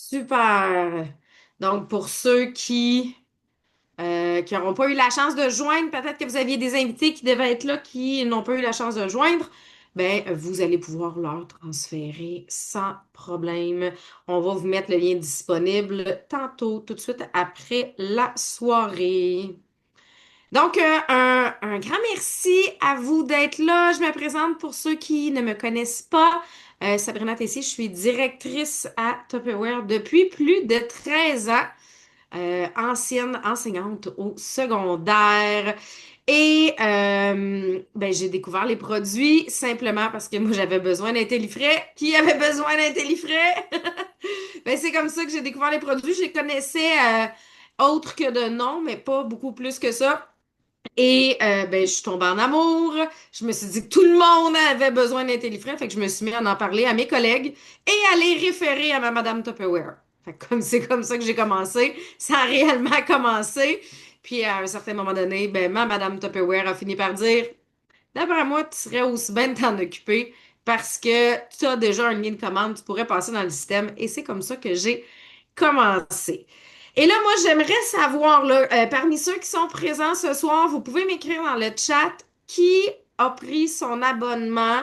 Super. Donc, pour ceux qui n'auront pas eu la chance de joindre, peut-être que vous aviez des invités qui devaient être là qui n'ont pas eu la chance de joindre, ben, vous allez pouvoir leur transférer sans problème. On va vous mettre le lien disponible tantôt, tout de suite après la soirée. Donc, un grand merci à vous d'être là. Je me présente pour ceux qui ne me connaissent pas. Sabrina Tessier, je suis directrice à Tupperware depuis plus de 13 ans, ancienne enseignante au secondaire. Et ben, j'ai découvert les produits simplement parce que moi, j'avais besoin d'un Télifrais. Qui avait besoin d'un Télifrais? Ben, c'est comme ça que j'ai découvert les produits. Je les connaissais autres que de nom, mais pas beaucoup plus que ça. Et ben, je suis tombée en amour. Je me suis dit que tout le monde avait besoin d'un Télifrais, fait que je me suis mis à en parler à mes collègues et à les référer à ma Madame Tupperware. Fait que comme c'est comme ça que j'ai commencé, ça a réellement commencé. Puis à un certain moment donné, ben, ma Madame Tupperware a fini par dire, d'après moi, tu serais aussi bien de t'en occuper parce que tu as déjà un lien de commande, tu pourrais passer dans le système. Et c'est comme ça que j'ai commencé. Et là, moi, j'aimerais savoir, là, parmi ceux qui sont présents ce soir, vous pouvez m'écrire dans le chat qui a pris son abonnement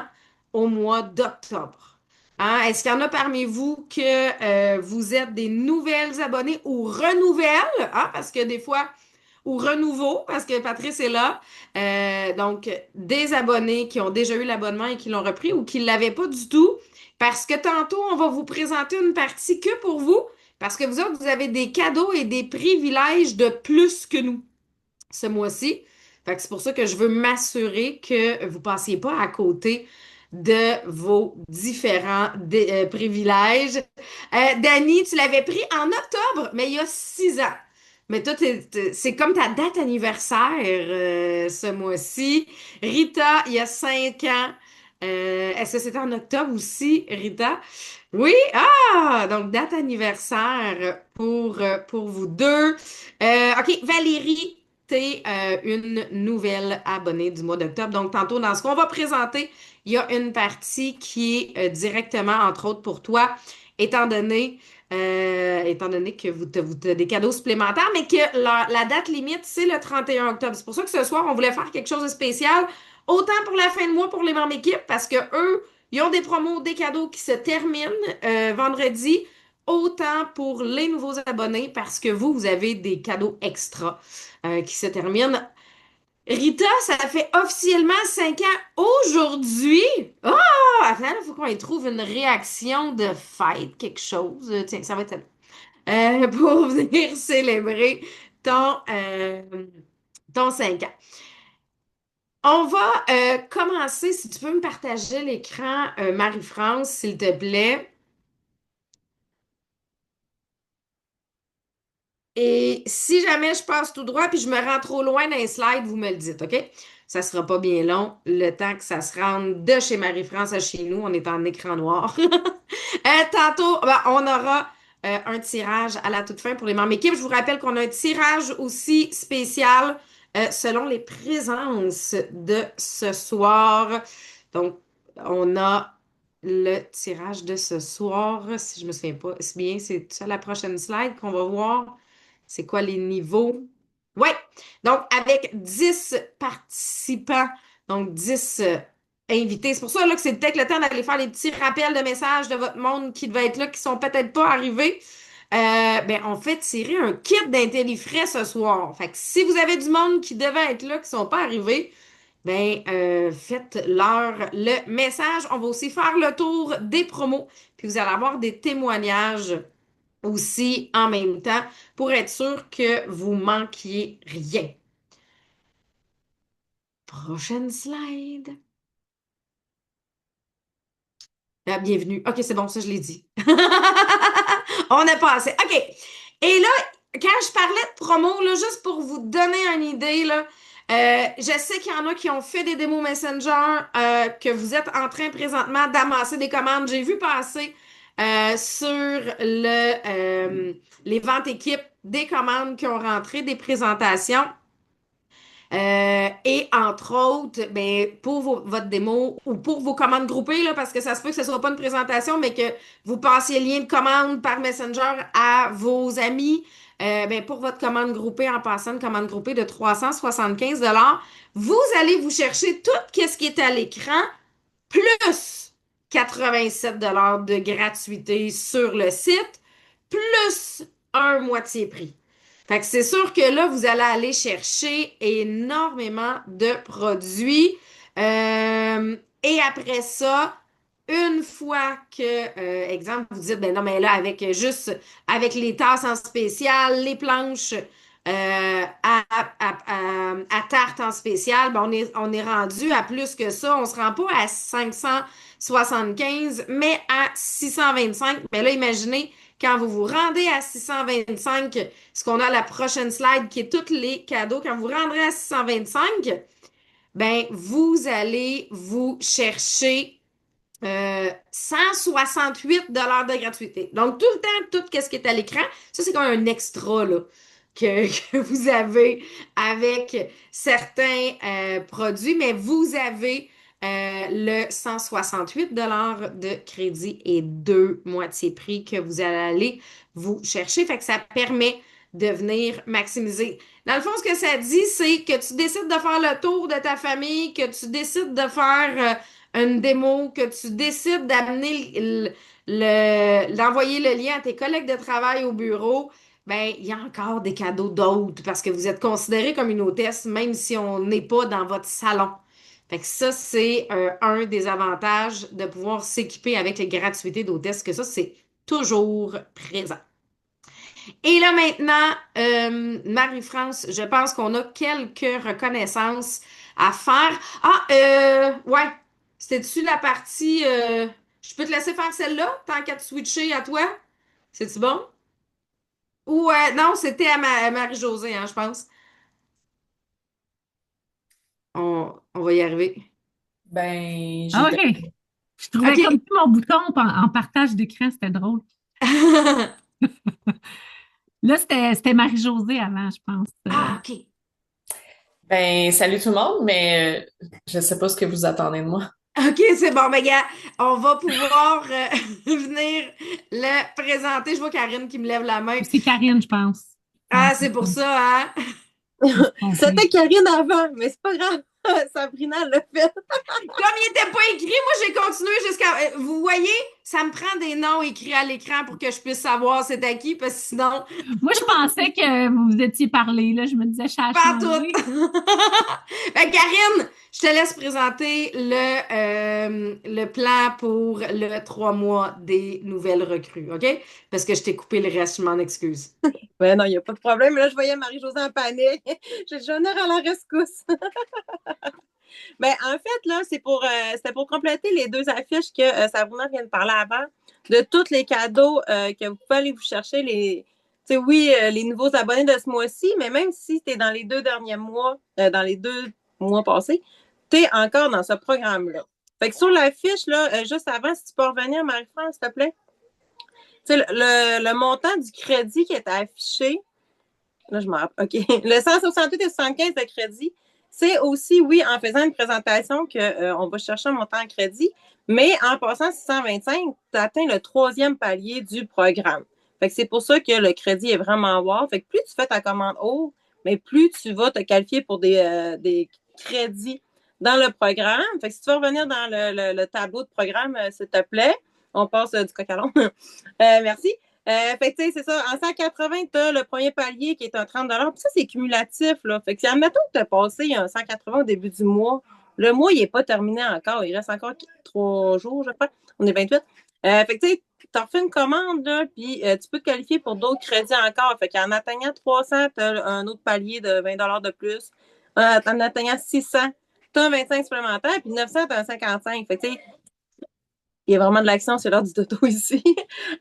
au mois d'octobre. Hein? Est-ce qu'il y en a parmi vous que vous êtes des nouvelles abonnées ou renouvelles? Hein? Parce que des fois, ou renouveau, parce que Patrice est là. Donc, des abonnés qui ont déjà eu l'abonnement et qui l'ont repris ou qui ne l'avaient pas du tout. Parce que tantôt, on va vous présenter une partie que pour vous, parce que vous autres, vous avez des cadeaux et des privilèges de plus que nous ce mois-ci. Fait que c'est pour ça que je veux m'assurer que vous ne passiez pas à côté de vos différents privilèges. Dani, tu l'avais pris en octobre, mais il y a 6 ans. Mais toi, c'est comme ta date anniversaire ce mois-ci. Rita, il y a 5 ans. Est-ce que c'était en octobre aussi, Rita? Oui, ah, donc date anniversaire pour vous deux. OK, Valérie, t'es une nouvelle abonnée du mois d'octobre. Donc, tantôt, dans ce qu'on va présenter, il y a une partie qui est directement, entre autres, pour toi, étant donné, étant donné que vous avez des cadeaux supplémentaires, mais que la date limite, c'est le 31 octobre. C'est pour ça que ce soir, on voulait faire quelque chose de spécial, autant pour la fin de mois pour les membres équipes, parce que eux, ils ont des promos, des cadeaux qui se terminent vendredi, autant pour les nouveaux abonnés, parce que vous avez des cadeaux extra qui se terminent. Rita, ça fait officiellement 5 ans aujourd'hui. Oh! Attends, il faut qu'on y trouve une réaction de fête, quelque chose. Tiens, ça va être pour venir célébrer ton, euh, ton 5 ans. On va commencer, si tu peux me partager l'écran, Marie-France, s'il te plaît. Et si jamais je passe tout droit puis je me rends trop loin d'un slide, vous me le dites, OK? Ça sera pas bien long, le temps que ça se rende de chez Marie-France à chez nous. On est en écran noir. Tantôt, ben, on aura un tirage à la toute fin pour les membres équipes. Je vous rappelle qu'on a un tirage aussi spécial selon les présences de ce soir. Donc, on a le tirage de ce soir. Si je me souviens pas, c'est bien, c'est ça la prochaine slide qu'on va voir. C'est quoi les niveaux? Oui. Donc, avec 10 participants, donc 10 invités. C'est pour ça là, que c'est peut-être le temps d'aller faire les petits rappels de messages de votre monde qui devait être là, qui sont peut-être pas arrivés. Ben, on fait tirer un kit d'IntelliFrais ce soir. Fait que si vous avez du monde qui devait être là, qui sont pas arrivés, ben, faites-leur le message. On va aussi faire le tour des promos, puis vous allez avoir des témoignages aussi en même temps pour être sûr que vous manquiez rien. Prochaine slide. Ah, bienvenue. OK, c'est bon, ça, je l'ai dit. On a passé. OK. Et là, quand je parlais de promo, là, juste pour vous donner une idée, là, je sais qu'il y en a qui ont fait des démos Messenger, que vous êtes en train présentement d'amasser des commandes. J'ai vu passer sur les ventes équipes des commandes qui ont rentré, des présentations. Et entre autres, ben, pour votre démo ou pour vos commandes groupées, là, parce que ça se peut que ce ne soit pas une présentation, mais que vous passiez le lien de commande par Messenger à vos amis. Ben, pour votre commande groupée, en passant une commande groupée de 375 vous allez vous chercher tout ce qui est à l'écran, plus 87 de gratuité sur le site, plus un moitié prix. Fait que c'est sûr que là, vous allez aller chercher énormément de produits. Et après ça, une fois que, exemple, vous dites, ben non, mais là, avec les tasses en spécial, les planches à tarte en spécial, ben on est rendu à plus que ça. On se rend pas à 575, mais à 625. Mais là, imaginez, quand vous vous rendez à 625, ce qu'on a à la prochaine slide, qui est tous les cadeaux, quand vous rendrez à 625, ben, vous allez vous chercher 168 de gratuité. Donc, tout le temps, tout ce qui est à l'écran, ça, c'est comme un extra là, que vous avez avec certains produits, mais vous avez le 168 de crédit et deux moitiés prix que vous allez aller vous chercher. Fait que ça permet de venir maximiser. Dans le fond, ce que ça dit, c'est que tu décides de faire le tour de ta famille, que tu décides de faire une démo, que tu décides d'envoyer le lien à tes collègues de travail au bureau, ben, il y a encore des cadeaux d'autres parce que vous êtes considéré comme une hôtesse, même si on n'est pas dans votre salon. Fait que ça, c'est un des avantages de pouvoir s'équiper avec les gratuités d'hôtesse, que ça, c'est toujours présent. Et là maintenant, Marie-France, je pense qu'on a quelques reconnaissances à faire. Ah, ouais, c'était-tu la partie... je peux te laisser faire celle-là, tant qu'à te switcher à toi? C'est-tu bon? Ou non, c'était à Marie-Josée, hein, je pense. On va y arriver. Ben, Ah, j'étais. OK. Je trouvais comme OK. si mon bouton en partage d'écran, c'était drôle. Là, c'était Marie-Josée avant, je pense. Ah, OK. Ben, salut tout le monde, mais je sais pas ce que vous attendez de moi. OK, c'est bon, mais gars, on va pouvoir venir le présenter. Je vois Karine qui me lève la main. C'est Karine, je pense. Ça, Ah, c'est pour ça, hein? on s'est trompé. C'était Karine avant, mais c'est pas grave. Sabrina l'a fait. Comme il n'était pas écrit, moi j'ai continué jusqu'à. Vous voyez, ça me prend des noms écrits à l'écran pour que je puisse savoir c'est à qui, parce que sinon, Moi, je pensais que vous vous étiez parlé, là. Je me disais, ça a pas tout. changé. Karine, je te laisse présenter le plan pour le 3 mois des nouvelles recrues, OK? Parce que je t'ai coupé le reste, je m'en excuse. Ben non, il n'y a pas de problème. Là, je voyais Marie-Josée en panique. J'ai le honneur à la rescousse. Ben, en fait, là, c'était pour compléter les deux affiches que Sabrina vient de parler avant, de tous les cadeaux que vous pouvez aller vous chercher. Tu sais, oui, les nouveaux abonnés de ce mois-ci, mais même si tu es dans les 2 derniers mois, dans les 2 mois passés, tu es encore dans ce programme-là. Fait que sur la fiche, là, juste avant, si tu peux revenir, Marie-France, s'il te plaît. Tu sais, le montant du crédit qui est affiché, là, je m'en rappelle. OK. Le 168 et 75 de crédit, c'est aussi, oui, en faisant une présentation qu'on va chercher un montant de crédit, mais en passant 625, tu atteins le troisième palier du programme. Fait que c'est pour ça que le crédit est vraiment wow. Fait que plus tu fais ta commande haut, mais plus tu vas te qualifier pour des crédits dans le programme. Fait que si tu veux revenir dans le tableau de programme, s'il te plaît, on passe du coq à l'âne. Merci. Fait que, tu sais, c'est ça. En 180, tu as le premier palier qui est un 30 Puis ça, c'est cumulatif, là. Fait que si, admettons que tu as passé un 180 au début du mois, le mois, il n'est pas terminé encore. Il reste encore 3 jours, je crois. On est 28. Fait que, tu sais, tu refais une commande, là, puis tu peux te qualifier pour d'autres crédits encore. Fait qu'en atteignant 300, tu as un autre palier de 20 de plus. En atteignant 600, tu as un 25 supplémentaire, puis 900, tu as un 55. Fait que, tu sais, il y a vraiment de l'action sur l'heure du dodo ici.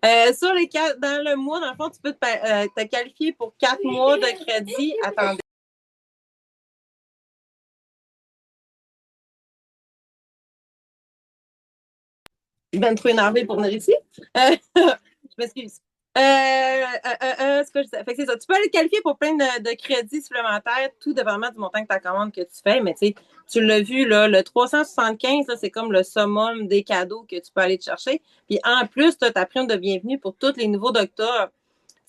Dans le mois, dans le fond, tu peux te qualifier pour 4 mois de crédit. Attendez. Je suis bien trop énervée pour venir ici. Je m'excuse. Ce que je disais. Fait que c'est ça. Tu peux aller te qualifier pour plein de crédits supplémentaires, tout dépendamment du montant que ta commande que tu fais. Mais tu sais, tu l'as vu, là, le 375, là, c'est comme le summum des cadeaux que tu peux aller te chercher. Puis en plus, tu as ta prime de bienvenue pour tous les nouveaux d'octobre.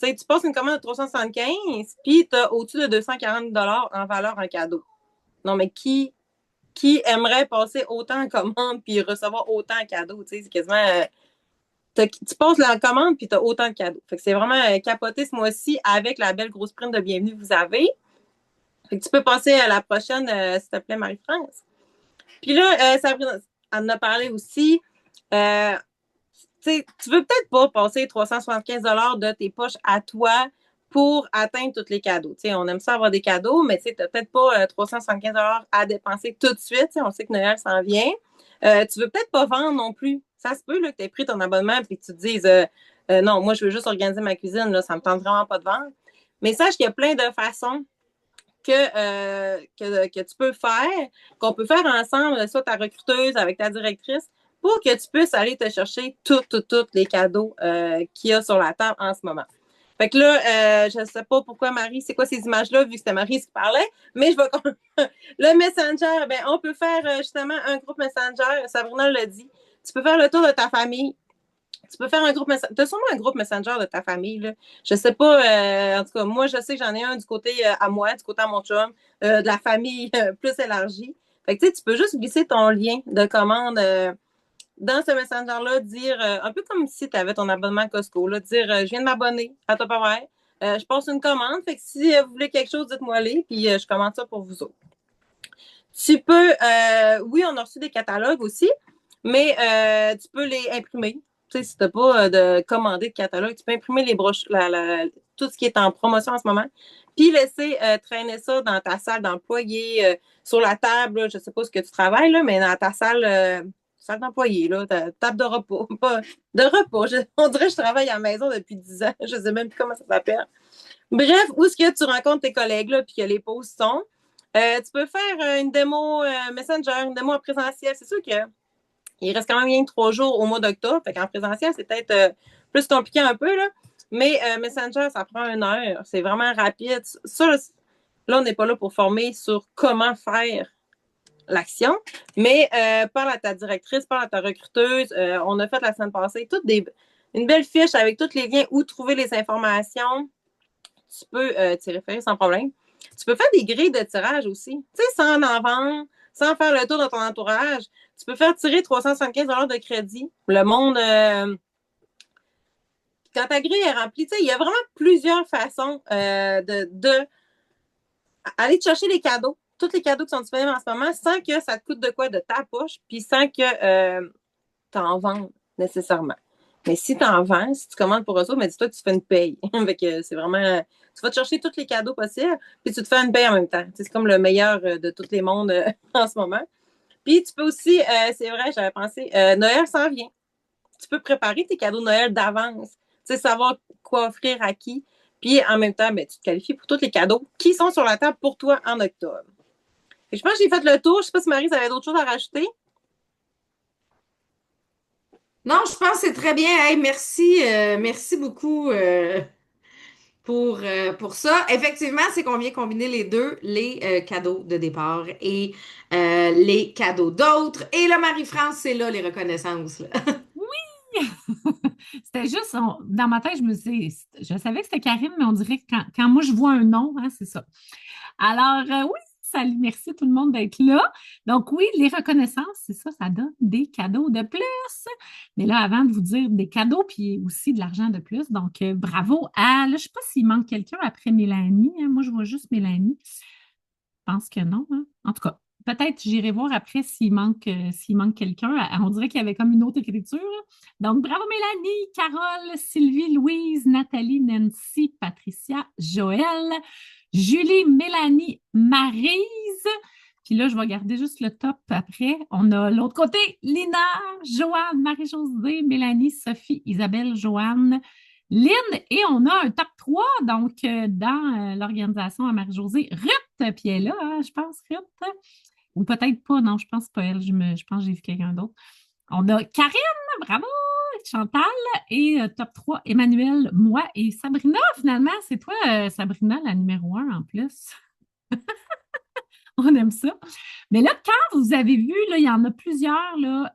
Tu sais, tu passes une commande de 375, puis tu as au-dessus de 240 en valeur en cadeau. Non, mais qui aimerait passer autant en commande puis recevoir autant en cadeau? Tu sais, c'est quasiment. Tu passes la commande puis tu as autant de cadeaux. Fait que c'est vraiment capoté ce mois-ci avec la belle grosse prime de bienvenue que vous avez. Fait que tu peux passer à la prochaine, s'il te plaît, Marie-France. Puis là, Sabrina en a parlé aussi. Tu veux peut-être pas passer 375 de tes poches à toi pour atteindre tous les cadeaux. T'sais, on aime ça avoir des cadeaux, mais tu n'as peut-être pas 375 à dépenser tout de suite. On sait que Noël s'en vient. Tu veux peut-être pas vendre non plus. Ça se peut là, que tu aies pris ton abonnement et que tu te dises non, moi, je veux juste organiser ma cuisine, là, ça me tente vraiment pas de vendre. Mais sache qu'il y a plein de façons que tu peux faire, qu'on peut faire ensemble, soit ta recruteuse avec ta directrice, pour que tu puisses aller te chercher tous les cadeaux qu'il y a sur la table en ce moment. Fait que là, je ne sais pas pourquoi Marie, c'est quoi ces images-là, vu que c'était Marie qui parlait, mais je vais. Le Messenger, ben, on peut faire justement un groupe Messenger. Sabrina l'a dit. Tu peux faire le tour de ta famille. Tu peux faire un groupe Messenger. Tu as sûrement un groupe Messenger de ta famille. Là. Je sais pas. En tout cas, moi, je sais que j'en ai un du côté à moi, du côté à mon chum, de la famille plus élargie. Fait que tu peux juste glisser ton lien de commande dans ce Messenger-là, dire un peu comme si tu avais ton abonnement Costco, là, dire je viens de m'abonner à Tupperware. Je passe une commande. Fait que si vous voulez quelque chose, dites-moi-les, puis je commande ça pour vous autres. Tu peux, oui, on a reçu des catalogues aussi, mais tu peux les imprimer. Tu sais, si tu n'as pas de commandé de catalogue, tu peux imprimer les broches, tout ce qui est en promotion en ce moment, puis laisser traîner ça dans ta salle d'employé, sur la table. Là, je ne sais pas ce que tu travailles, là, mais dans ta salle d'employé, là, ta table de repos. Pas de repos. On dirait que je travaille à la maison depuis 10 ans. Je ne sais même plus comment ça s'appelle. Bref, où est-ce que tu rencontres tes collègues, là, puis que les pauses sont. Tu peux faire une démo Messenger, une démo en présentiel. C'est sûr qu'il reste quand même rien que 3 jours au mois d'octobre. Fait qu'en présentiel, c'est peut-être plus compliqué un peu, là. Mais Messenger, ça prend 1 heure. C'est vraiment rapide. Ça, là, on n'est pas là pour former sur comment faire l'action, mais parle à ta directrice, parle à ta recruteuse. On a fait la semaine passée une belle fiche avec tous les liens où trouver les informations. Tu peux t'y référer sans problème. Tu peux faire des grilles de tirage aussi. Tu sais, sans en vendre, sans faire le tour de ton entourage. Tu peux faire tirer 375 de crédit. Le monde, quand ta grille est remplie, tu sais, il y a vraiment plusieurs façons de aller te chercher les cadeaux. Tous les cadeaux qui sont disponibles en ce moment, sans que ça te coûte de quoi de ta poche, puis sans que tu en vendes nécessairement. Mais si tu en vends, si tu commandes pour eux autres, mais dis-toi que tu fais une paye. Fait que c'est vraiment. Tu vas te chercher tous les cadeaux possibles, puis tu te fais une paye en même temps. C'est comme le meilleur de tous les mondes en ce moment. Puis tu peux aussi, c'est vrai, j'avais pensé, Noël s'en vient. Tu peux préparer tes cadeaux de Noël d'avance. Tu sais, savoir quoi offrir à qui. Puis en même temps, ben, tu te qualifies pour tous les cadeaux qui sont sur la table pour toi en octobre. Et je pense que j'ai fait le tour. Je ne sais pas si Marie, ça avait d'autres choses à rajouter. Non, je pense que c'est très bien. Hey, merci beaucoup pour ça. Effectivement, c'est qu'on vient combiner les deux, les cadeaux de départ et les cadeaux d'autres. Et là, Marie-France, c'est là les reconnaissances. Là. Oui! C'était juste, dans ma tête, je savais que c'était Karine, mais on dirait que quand moi je vois un nom, hein, c'est ça. Alors, oui, salut, merci tout le monde d'être là. Donc, oui, les reconnaissances, c'est ça, ça donne des cadeaux de plus. Mais là, avant de vous dire des cadeaux, puis aussi de l'argent de plus, donc bravo à, là, je ne sais pas s'il manque quelqu'un après Mélanie. Hein. Moi, je vois juste Mélanie. Je pense que non. Hein. En tout cas, peut-être j'irai voir après s'il manque quelqu'un. On dirait qu'il y avait comme une autre écriture. Donc, bravo Mélanie, Carole, Sylvie, Louise, Nathalie, Nancy, Patricia, Joël, Julie, Mélanie, Maryse. Puis là, je vais garder juste le top après. On a l'autre côté, Lina, Joanne, Marie-Josée, Mélanie, Sophie, Isabelle, Joanne, Lynn, et on a un top 3, donc dans l'organisation à Marie-Josée, Ruth, puis elle est là, hein, je pense, Ruth. Ou peut-être pas, non, je pense pas elle, je pense que j'ai vu quelqu'un d'autre. On a Karine, bravo, Chantal. Et top 3, Emmanuel, moi et Sabrina. Finalement, c'est toi, Sabrina, la numéro 1 en plus. On aime ça. Mais là, quand vous avez vu, là, il y en a plusieurs là,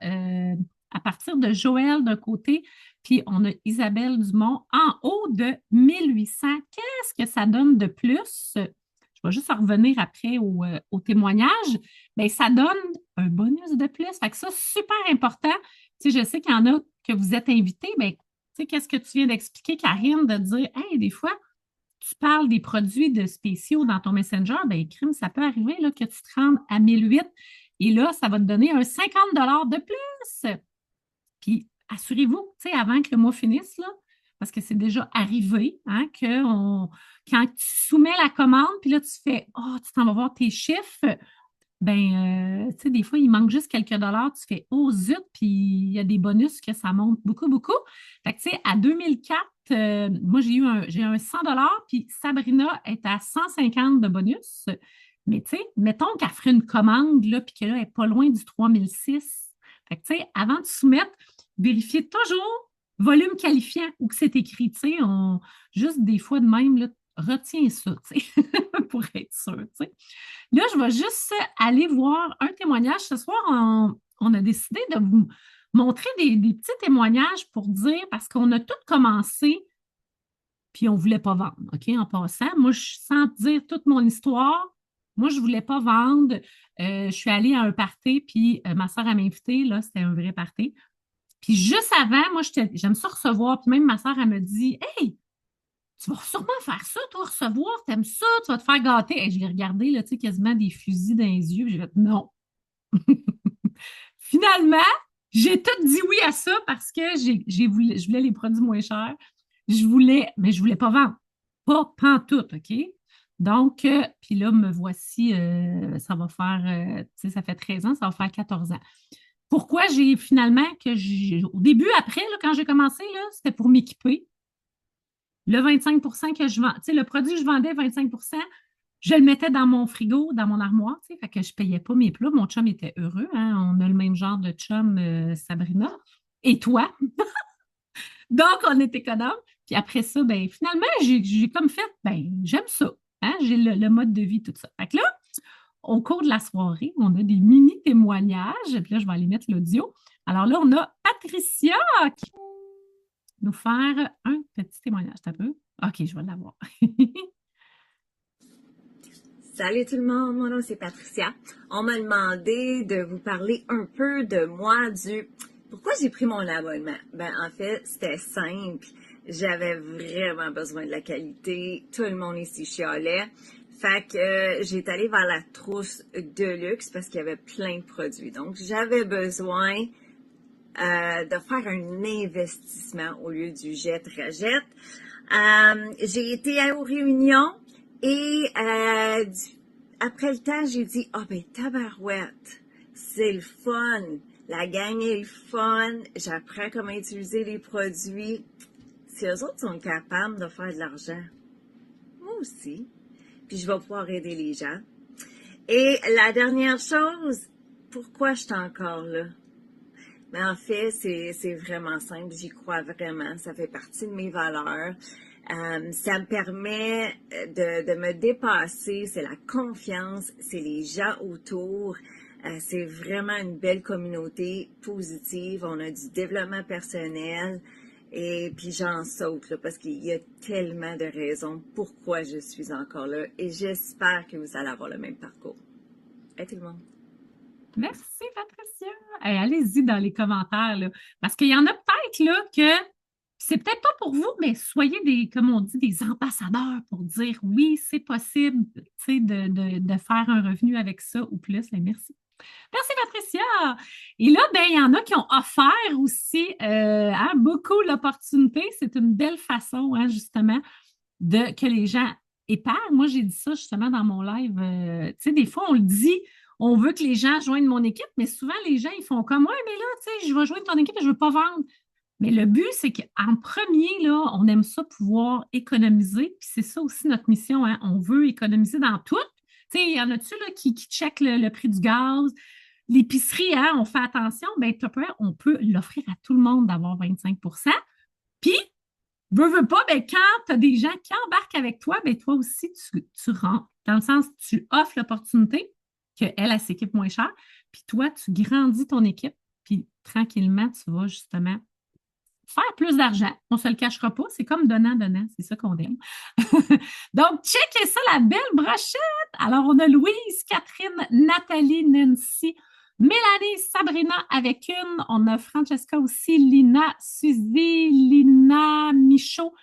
à partir de Joël d'un côté, puis on a Isabelle Dumont en haut de 1800. Qu'est-ce que ça donne de plus? Je vais juste en revenir après au témoignage. Bien, ça donne un bonus de plus. Fait que ça, super important. Tu sais, je sais qu'il y en a que vous êtes invités. Bien, tu sais, qu'est-ce que tu viens d'expliquer, Karine, de dire, hey, des fois, tu parles des produits de spéciaux dans ton Messenger, bien, crime, ça peut arriver là, que tu te rendes à 1008 et là, ça va te donner un 50 de plus. Puis, assurez-vous, tu sais, avant que le mois finisse, là, parce que c'est déjà arrivé, hein, quand tu soumets la commande, puis là, tu fais, oh, tu t'en vas voir tes chiffres, ben, tu sais, des fois, il manque juste quelques dollars, tu fais, oh, zut, puis il y a des bonus que ça monte beaucoup, beaucoup. Fait que, tu sais, à 2004, moi, j'ai un 100 puis Sabrina est à 150 de bonus. Mais, tu sais, mettons qu'elle ferait une commande, là, puis que là, elle n'est pas loin du 3006. Fait que, tu sais, avant de soumettre, vérifiez toujours volume qualifiant ou que c'est écrit, tu sais, juste des fois de même, là, retiens ça, tu sais, pour être sûr, tu sais. Là, je vais juste aller voir un témoignage. Ce soir, on a décidé de vous montrer des petits témoignages pour dire, parce qu'on a tout commencé, puis on ne voulait pas vendre, OK, en passant. Moi, sans dire toute mon histoire, moi, je ne voulais pas vendre. Je suis allée à un party, puis ma soeur m'a invitée, là, c'était un vrai party. Puis juste avant, moi, j'aime ça recevoir, puis même ma soeur, elle me dit, « Hey, tu vas sûrement faire ça, toi, recevoir, t'aimes ça, tu vas te faire gâter. » Et je l'ai regardé, là, tu sais, quasiment des fusils dans les yeux. J'ai fait non. Finalement, j'ai tout dit oui à ça parce que je voulais les produits moins chers. Mais je voulais pas vendre. Pas pantoute, OK? Donc, puis là, me voici, ça va faire, tu sais, ça fait 13 ans, ça va faire 14 ans. Pourquoi j'ai finalement au début, après, là, quand j'ai commencé, là, c'était pour m'équiper. Le 25 que je vends, tu sais, le produit que je vendais, 25 je le mettais dans mon frigo, dans mon armoire, tu sais, fait que je ne payais pas mes plats. Mon chum était heureux, hein? On a le même genre de chum, Sabrina. Et toi? Donc, on est économe. Puis après ça, ben finalement, j'ai comme fait, ben j'aime ça. Hein? J'ai le mode de vie, tout ça. Fait que là, au cours de la soirée, on a des mini témoignages. Puis là, je vais aller mettre l'audio. Alors là, on a Patricia qui va nous faire un petit témoignage. T'as peu? OK, je vais l'avoir. Salut tout le monde, mon nom c'est Patricia. On m'a demandé de vous parler un peu de moi, pourquoi j'ai pris mon abonnement. Ben en fait, c'était simple. J'avais vraiment besoin de la qualité. Tout le monde ici chialait. Fait que j'ai été allée vers la trousse de luxe parce qu'il y avait plein de produits. Donc j'avais besoin de faire un investissement au lieu du jette-rejette. J'ai été aux réunions et après le temps, j'ai dit, ben tabarouette, c'est le fun. La gang est le fun. J'apprends comment utiliser les produits. Si eux autres sont capables de faire de l'argent, moi aussi. Puis je vais pouvoir aider les gens. Et la dernière chose, pourquoi je suis encore là? Mais en fait, c'est vraiment simple. J'y crois vraiment. Ça fait partie de mes valeurs. Ça me permet de me dépasser. C'est la confiance. C'est les gens autour. C'est vraiment une belle communauté positive. On a du développement personnel. Et puis j'en saute là, parce qu'il y a tellement de raisons pourquoi je suis encore là. Et j'espère que vous allez avoir le même parcours. Hey tout le monde. Merci, Patricia. Hey, allez-y dans les commentaires, là, parce qu'il y en a peut-être là que c'est peut-être pas pour vous, mais soyez comme on dit, des ambassadeurs pour dire oui, c'est possible, tu sais, de faire un revenu avec ça ou plus. Mais merci. Merci, Patricia. Et là, ben, il y en a qui ont offert aussi beaucoup l'opportunité. C'est une belle façon, hein, justement, que les gens épargnent. Moi, j'ai dit ça justement dans mon live. Tu sais, des fois, on le dit, on veut que les gens joignent mon équipe, mais souvent, les gens, ils font comme, ouais, mais là, tu sais, je vais joindre ton équipe et je ne veux pas vendre. Mais le but, c'est qu'en premier, là, on aime ça pouvoir économiser. Puis c'est ça aussi notre mission, hein. On veut économiser dans tout. Tu sais, il y en a-tu là, qui checkent le prix du gaz, l'épicerie, hein, on fait attention, bien, Tupperware, on peut l'offrir à tout le monde d'avoir 25 %. Puis, veux pas, ben, quand tu as des gens qui embarquent avec toi, ben, toi aussi, tu rentres. Dans le sens, tu offres l'opportunité qu'elle, elle s'équipe moins cher, puis toi, tu grandis ton équipe, puis tranquillement, tu vas justement faire plus d'argent. On ne se le cachera pas, c'est comme donnant, c'est ça qu'on aime. Donc, checkez ça, la belle brochette! Alors, on a Louise, Catherine, Nathalie, Nancy, Mélanie, Sabrina avec une. On a Francesca aussi, Lina, Suzy, Lina, Michaud,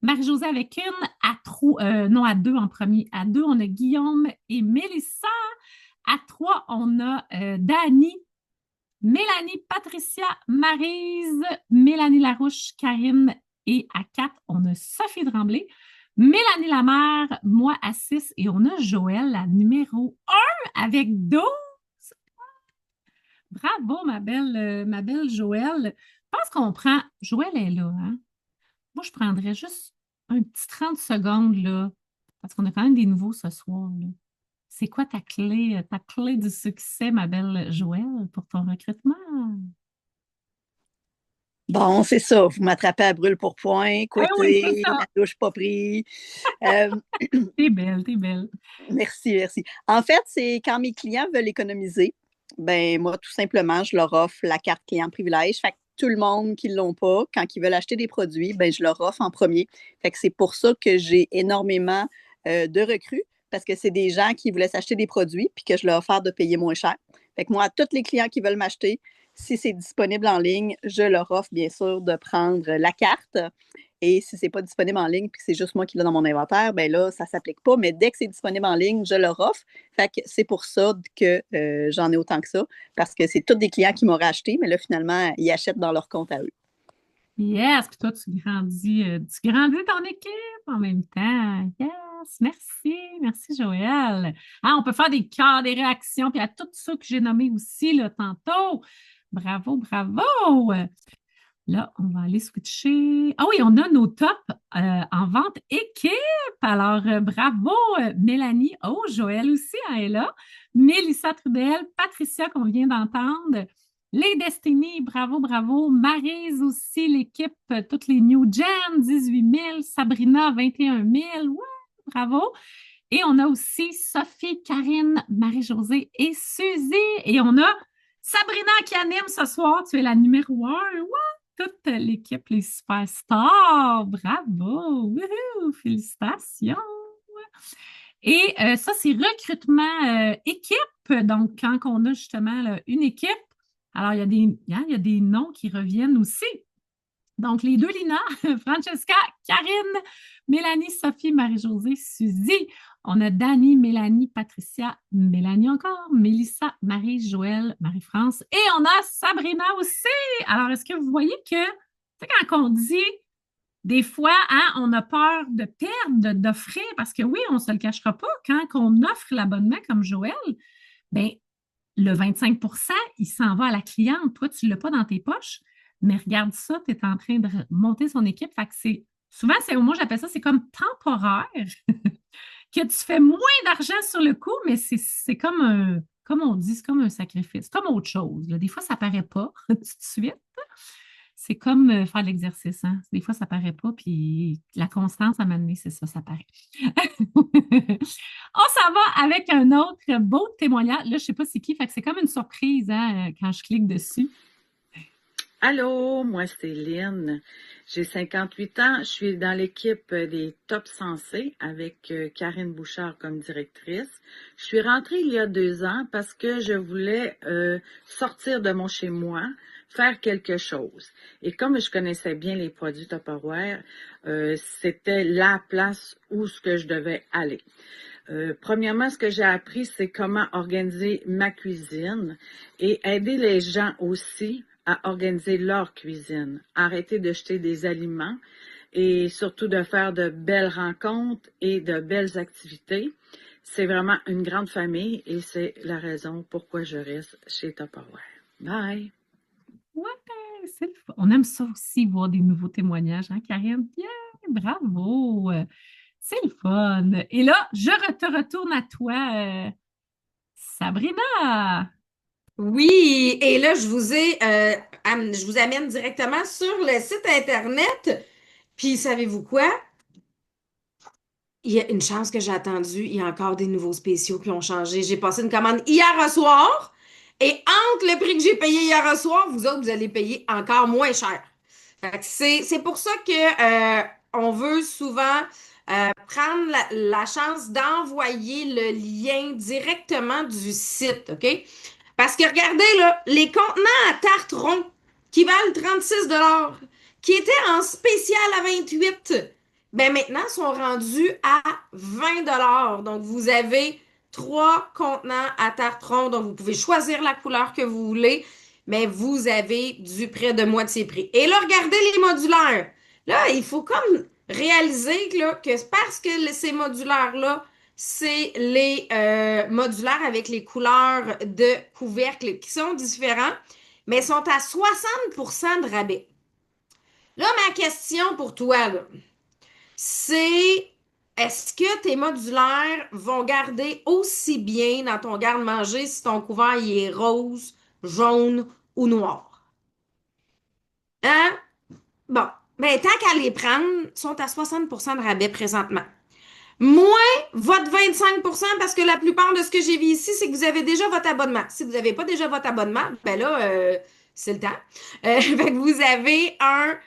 Marie-Josée avec une. Non, à deux en premier. À deux, on a Guillaume et Mélissa. À trois, on a Dani, Mélanie, Patricia, Maryse, Mélanie Larouche, Karine et à 4, on a Sophie Tremblay, Mélanie Lamère, moi à 6 et on a Joël, la numéro 1 avec 12. Bravo, ma belle Joël. Je pense qu'on prend... Joël est là, hein? Moi, je prendrais juste un petit 30 secondes, là, parce qu'on a quand même des nouveaux ce soir, là. C'est quoi ta clé du succès, ma belle Joëlle, pour ton recrutement? Bon, c'est ça. Vous m'attrapez à brûle pour point, Ah oui, c'est côté, ça. la douche pas pris. Euh, T'es belle, t'es belle. merci, merci. En fait, c'est quand mes clients veulent économiser, ben moi, tout simplement, je leur offre la carte client privilège. Fait que tout le monde qui ne l'ont pas, quand ils veulent acheter des produits, ben je leur offre en premier. Fait que c'est pour ça que j'ai énormément de recrues, parce que c'est des gens qui voulaient s'acheter des produits puis que je leur offre de payer moins cher. Fait que moi, à tous les clients qui veulent m'acheter, si c'est disponible en ligne, je leur offre bien sûr de prendre la carte. Et si ce n'est pas disponible en ligne puis que c'est juste moi qui l'ai dans mon inventaire, bien là, ça ne s'applique pas. Mais dès que c'est disponible en ligne, je leur offre. Fait que c'est pour ça que j'en ai autant que ça. Parce que c'est tous des clients qui m'auraient acheté, mais là, finalement, ils achètent dans leur compte à eux. Yes, puis toi, tu grandis ton équipe en même temps. Yes, merci Joël. Ah, on peut faire des cœurs, des réactions, puis à tout ça que j'ai nommé aussi là, tantôt. Bravo, bravo! Là, on va aller switcher. Ah oui, on a nos tops en vente équipe. Alors, bravo, Mélanie. Oh, Joël aussi, elle est là. Mélissa Trudel, Patricia qu'on vient d'entendre. Les Destiny, bravo, bravo. Maryse aussi, l'équipe, toutes les New Gen, 18 000. Sabrina, 21 000. Ouais, bravo. Et on a aussi Sophie, Karine, Marie-Josée et Suzy. Et on a Sabrina qui anime ce soir. Tu es la numéro 1. Ouais, toute l'équipe, les superstars. Bravo! Wouhou! Félicitations! Et ça, c'est recrutement équipe. Donc, quand on a justement là, une équipe, alors il y a des noms qui reviennent aussi. Donc, les deux Lina, Francesca, Karine, Mélanie, Sophie, Marie-Josée, Suzy. On a Dani, Mélanie, Patricia, Mélanie encore, Mélissa, Marie, Joël, Marie-France. Et on a Sabrina aussi. Alors, est-ce que vous voyez que, tu sais, quand on dit, des fois, hein, on a peur de perdre, d'offrir, parce que oui, on ne se le cachera pas, quand on offre l'abonnement comme Joël, bien, le 25 % il s'en va à la cliente. Toi, tu ne l'as pas dans tes poches, mais regarde ça, tu es en train de monter son équipe. Fait que souvent, moi, j'appelle ça, c'est comme temporaire, que tu fais moins d'argent sur le coup, mais c'est comme on dit, c'est comme un sacrifice, comme autre chose. Là. Des fois, ça ne paraît pas tout de suite. C'est comme faire de l'exercice. Hein? Des fois, ça ne paraît pas, puis la constance à m'amener, c'est ça paraît. On s'en va avec un autre beau témoignage. Là, je ne sais pas c'est qui, fait que c'est comme une surprise hein, quand je clique dessus. Allô, moi c'est Lynn. J'ai 58 ans. Je suis dans l'équipe des Top Sensés avec Karine Bouchard comme directrice. Je suis rentrée il y a 2 ans parce que je voulais sortir de mon chez-moi, faire quelque chose. Et comme je connaissais bien les produits Tupperware, c'était la place où ce que je devais aller. Premièrement, ce que j'ai appris, c'est comment organiser ma cuisine et aider les gens aussi à organiser leur cuisine. Arrêter de jeter des aliments et surtout de faire de belles rencontres et de belles activités. C'est vraiment une grande famille et c'est la raison pourquoi je reste chez Tupperware. Bye! Ouais, c'est le fun. On aime ça aussi, voir des nouveaux témoignages, hein, Karine? Bien, bravo! C'est le fun. Et là, je te retourne à toi, Sabrina. Oui, et là, je vous amène directement sur le site Internet. Puis, savez-vous quoi? Il y a une chance que j'ai attendu. Il y a encore des nouveaux spéciaux qui ont changé. J'ai passé une commande hier au soir. Et entre le prix que j'ai payé hier au soir, vous autres, vous allez payer encore moins cher. Fait que c'est pour ça que on veut souvent prendre la chance d'envoyer le lien directement du site, OK? Parce que regardez, là, les contenants à tarte ronds qui valent 36 qui étaient en spécial à 28, ben maintenant sont rendus à 20 Donc, vous avez trois contenants à tarte ronds, donc vous pouvez choisir la couleur que vous voulez, mais vous avez du près de moitié prix. Et là, regardez les modulaires. Là, il faut comme réaliser là, que parce que ces modulaires-là, c'est les modulaires avec les couleurs de couvercle qui sont différents, mais sont à 60% de rabais. Là, ma question pour toi, là, c'est est-ce que tes modulaires vont garder aussi bien dans ton garde-manger si ton couvert il est rose, jaune ou noir? Hein? Bon, ben tant qu'à les prendre, ils sont à 60% de rabais présentement. Moins votre 25% parce que la plupart de ce que j'ai vu ici, c'est que vous avez déjà votre abonnement. Si vous n'avez pas déjà votre abonnement, ben là, c'est le temps. Fait que vous avez un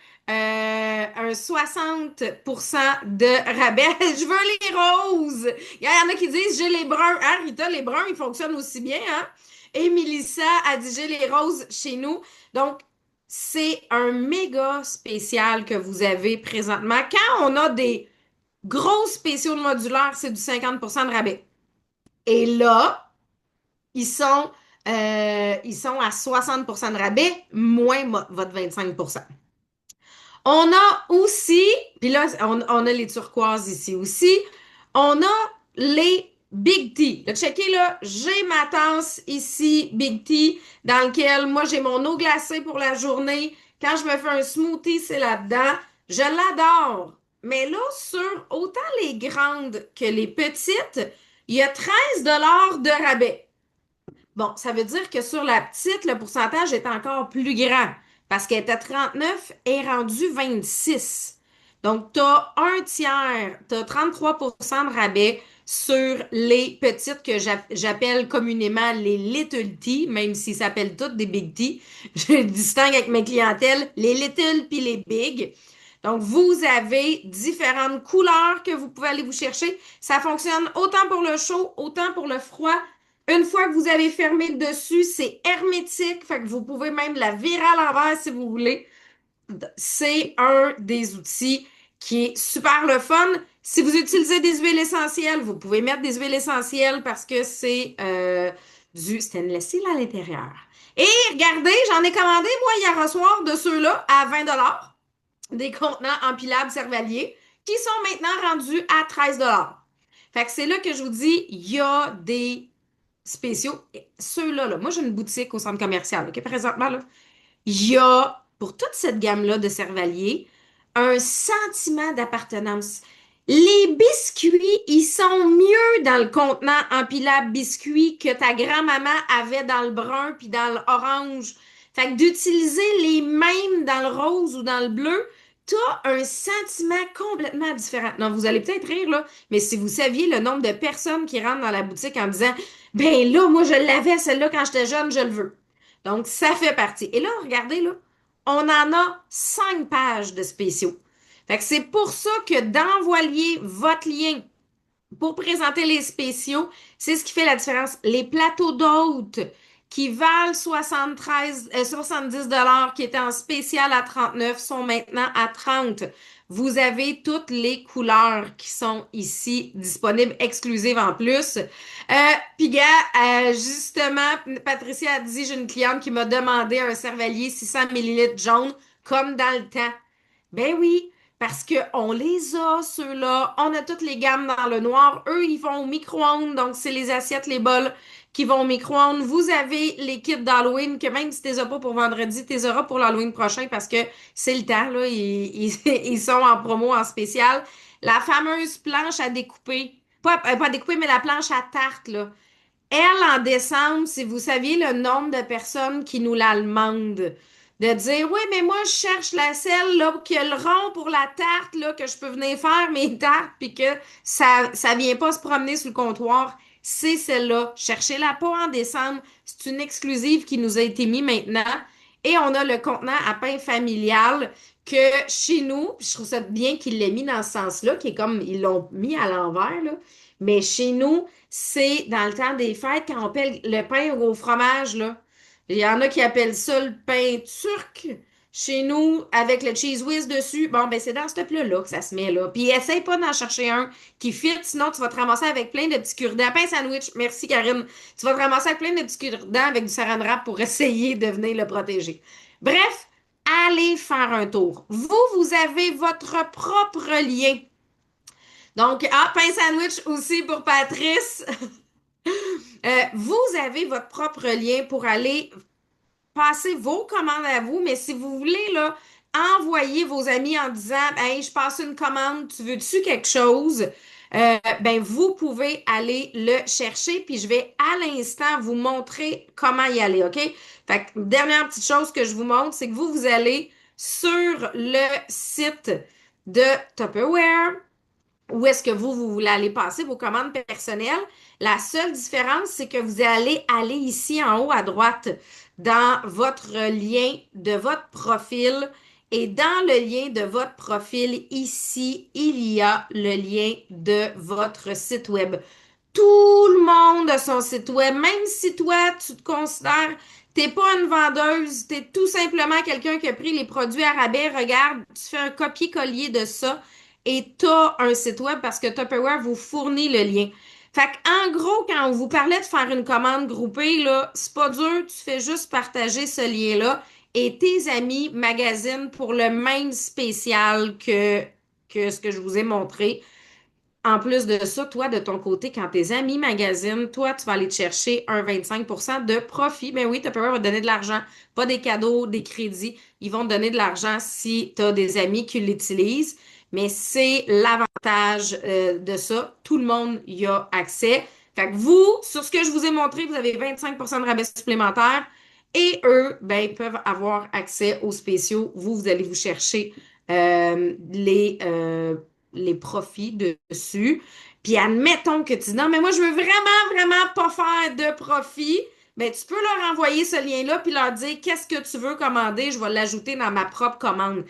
60% de rabais. Je veux les roses. Il y en a qui disent j'ai les bruns. Hein, Rita, les bruns, ils fonctionnent aussi bien. Hein? Et Mélissa a dit j'ai les roses chez nous. Donc, c'est un méga spécial que vous avez présentement. Quand on a des gros spéciaux de modulaire, c'est du 50% de rabais. Et là, ils sont à 60% de rabais, moins votre 25%. On a aussi, puis là, on a les turquoises ici aussi, on a les Big T. Là, checkez là, j'ai ma tasse ici, Big T, dans lequel moi j'ai mon eau glacée pour la journée. Quand je me fais un smoothie, c'est là-dedans. Je l'adore. Mais là, sur autant les grandes que les petites, il y a 13 de rabais. Bon, ça veut dire que sur la petite, le pourcentage est encore plus grand parce qu'elle était 39 et est rendue 26. Donc, tu as un tiers, tu as 33% de rabais sur les petites que j'appelle communément les Little T, même s'ils s'appellent toutes des Big T. Je distingue avec mes clientèles les Little puis les Big. Donc, vous avez différentes couleurs que vous pouvez aller vous chercher. Ça fonctionne autant pour le chaud, autant pour le froid. Une fois que vous avez fermé le dessus, c'est hermétique, fait que vous pouvez même la virer à l'envers si vous voulez. C'est un des outils qui est super le fun. Si vous utilisez des huiles essentielles, vous pouvez mettre des huiles essentielles parce que c'est du stainless steel à l'intérieur. Et regardez, j'en ai commandé, moi, hier soir, de ceux-là à 20 des contenants empilables Cervalier qui sont maintenant rendus à 13 Fait que c'est là que je vous dis, il y a des spéciaux. Ceux-là, là, moi, j'ai une boutique au centre commercial. OK? Présentement, là, il y a, pour toute cette gamme-là de Cervalier, un sentiment d'appartenance. Les biscuits, ils sont mieux dans le contenant empilable biscuit que ta grand-maman avait dans le brun puis dans l'orange. Fait que d'utiliser les mêmes dans le rose ou dans le bleu, t'as un sentiment complètement différent. Non, vous allez peut-être rire, là, mais si vous saviez le nombre de personnes qui rentrent dans la boutique en disant, ben là, moi, je l'avais, celle-là, quand j'étais jeune, je le veux. Donc, ça fait partie. Et là, regardez, là, on en a 5 pages de spéciaux. Fait que c'est pour ça que d'envoyer votre lien pour présenter les spéciaux, c'est ce qui fait la différence. Les plateaux d'hôtes qui valent 70 qui étaient en spécial à 39 sont maintenant à 30. Vous avez toutes les couleurs qui sont ici disponibles, exclusives en plus. Puis, gars, justement, Patricia a dit, j'ai une cliente qui m'a demandé un Cervalier 600 millilitres jaune, comme dans le temps. Ben oui, parce qu'on les a, ceux-là. On a toutes les gammes dans le noir. Eux, ils vont au micro-ondes. Donc, c'est les assiettes, les bols qui vont au micro-ondes. Vous avez les kits d'Halloween que même si tu les as pas pour vendredi, tu les auras pour l'Halloween prochain parce que c'est le temps, là. Ils sont en promo, en spécial. La fameuse planche à découper. Pas à découper, mais la planche à tarte, là. Elle, en décembre, si vous saviez le nombre de personnes qui nous la demandent, de dire, oui, mais moi, je cherche la celle, là, qui a le rond pour la tarte, là, que je peux venir faire mes tartes, puis que ça vient pas se promener sur le comptoir, c'est celle-là. Cherchez-la pas en décembre. C'est une exclusive qui nous a été mise maintenant. Et on a le contenant à pain familial que chez nous, puis je trouve ça bien qu'ils l'aient mis dans ce sens-là, qui est comme, ils l'ont mis à l'envers, là. Mais chez nous, c'est dans le temps des fêtes quand on appelle le pain au fromage, là. Il y en a qui appellent ça le pain turc. Chez nous, avec le cheese whiz dessus, bon, ben c'est dans ce plat-là que ça se met, là. Puis essaye pas d'en chercher un qui fit, sinon tu vas te ramasser avec plein de petits cure-dents. Pain sandwich, merci Karine. Tu vas te ramasser avec plein de petits cure-dents avec du saran wrap pour essayer de venir le protéger. Bref, allez faire un tour. Vous avez votre propre lien. Donc, pain sandwich aussi pour Patrice. Vous avez votre propre lien pour aller passer vos commandes à vous, mais si vous voulez, là, envoyer vos amis en disant, hey, je passe une commande, tu veux-tu quelque chose? Ben, vous pouvez aller le chercher, puis je vais à l'instant vous montrer comment y aller, OK? Fait que, dernière petite chose que je vous montre, c'est que vous allez sur le site de Tupperware, où est-ce que vous voulez aller passer vos commandes personnelles. La seule différence, c'est que vous allez aller ici en haut à droite dans votre lien de votre profil. Et dans le lien de votre profil, ici, il y a le lien de votre site web. Tout le monde a son site web, même si toi, tu te considères, t'es pas une vendeuse, t'es tout simplement quelqu'un qui a pris les produits à rabais, regarde, tu fais un copier-coller de ça et t'as un site web parce que Tupperware vous fournit le lien. Fait en gros, quand on vous parlait de faire une commande groupée, là, c'est pas dur, tu fais juste partager ce lien-là et tes amis magasinent pour le même spécial que ce que je vous ai montré. En plus de ça, toi, de ton côté, quand tes amis magasinent, toi, tu vas aller te chercher un 25% de profit. Ben oui, Tupperware va te donner de l'argent, pas des cadeaux, des crédits. Ils vont te donner de l'argent si tu as des amis qui l'utilisent. Mais c'est l'avantage de ça. Tout le monde y a accès. Fait que vous, sur ce que je vous ai montré, vous avez 25% de rabais supplémentaire. Et eux, ben, ils peuvent avoir accès aux spéciaux. Vous allez vous chercher les profits dessus. Puis admettons que tu dis non, mais moi, je veux vraiment, vraiment pas faire de profit. Ben, tu peux leur envoyer ce lien-là puis leur dire qu'est-ce que tu veux commander, je vais l'ajouter dans ma propre commande.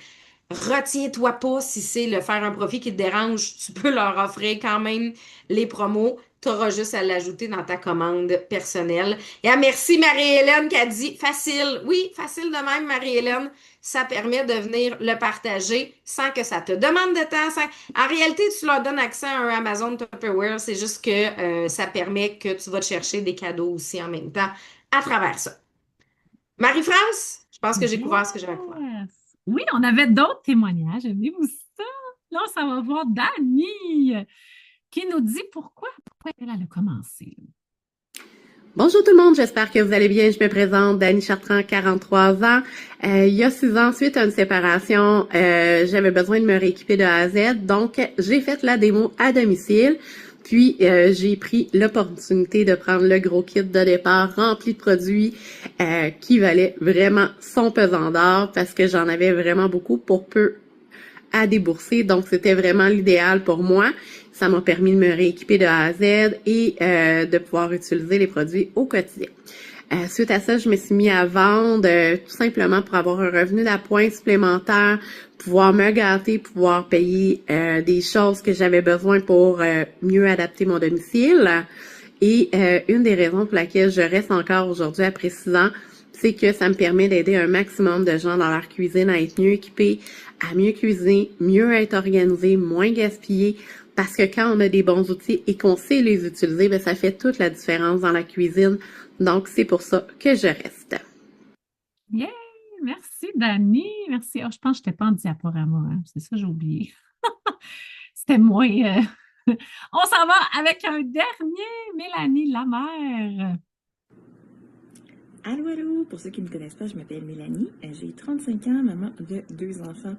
Retiens-toi pas si c'est le faire un profit qui te dérange. Tu peux leur offrir quand même les promos. Tu auras juste à l'ajouter dans ta commande personnelle. Et merci Marie-Hélène qui a dit facile. Oui, facile de même, Marie-Hélène. Ça permet de venir le partager sans que ça te demande de temps. En réalité, tu leur donnes accès à un Amazon Tupperware. C'est juste que ça permet que tu vas te chercher des cadeaux aussi en même temps à travers ça. Marie-France, je pense que j'ai couvert ce que j'avais à couvrir. Yes. Oui, on avait d'autres témoignages. Aimez-vous ça? Là, ça va voir Dani qui nous dit pourquoi elle a commencé. Bonjour tout le monde, j'espère que vous allez bien. Je me présente, Dani Chartrand, 43 ans. Il y a 6 ans, suite à une séparation, j'avais besoin de me rééquiper de A à Z. Donc, j'ai fait la démo à domicile. Puis, j'ai pris l'opportunité de prendre le gros kit de départ rempli de produits qui valaient vraiment son pesant d'or parce que j'en avais vraiment beaucoup pour peu à débourser. Donc, c'était vraiment l'idéal pour moi. Ça m'a permis de me rééquiper de A à Z et de pouvoir utiliser les produits au quotidien. Suite à ça, je me suis mis à vendre tout simplement pour avoir un revenu d'appoint supplémentaire, pouvoir me gâter, pouvoir payer des choses que j'avais besoin pour mieux adapter mon domicile. Et une des raisons pour laquelle je reste encore aujourd'hui après 6 ans, c'est que ça me permet d'aider un maximum de gens dans leur cuisine à être mieux équipés, à mieux cuisiner, mieux être organisés, moins gaspiller. Parce que quand on a des bons outils et qu'on sait les utiliser, ben ça fait toute la différence dans la cuisine. Donc, c'est pour ça que je reste. Yeah! Merci, Dani. Merci. Oh, je pense que je n'étais pas en diaporama. Hein. C'est ça, j'ai oublié. C'était moi. On s'en va avec un dernier, Mélanie Lamère. Allô, allô! Pour ceux qui ne me connaissent pas, je m'appelle Mélanie. J'ai 35 ans, maman de 2 enfants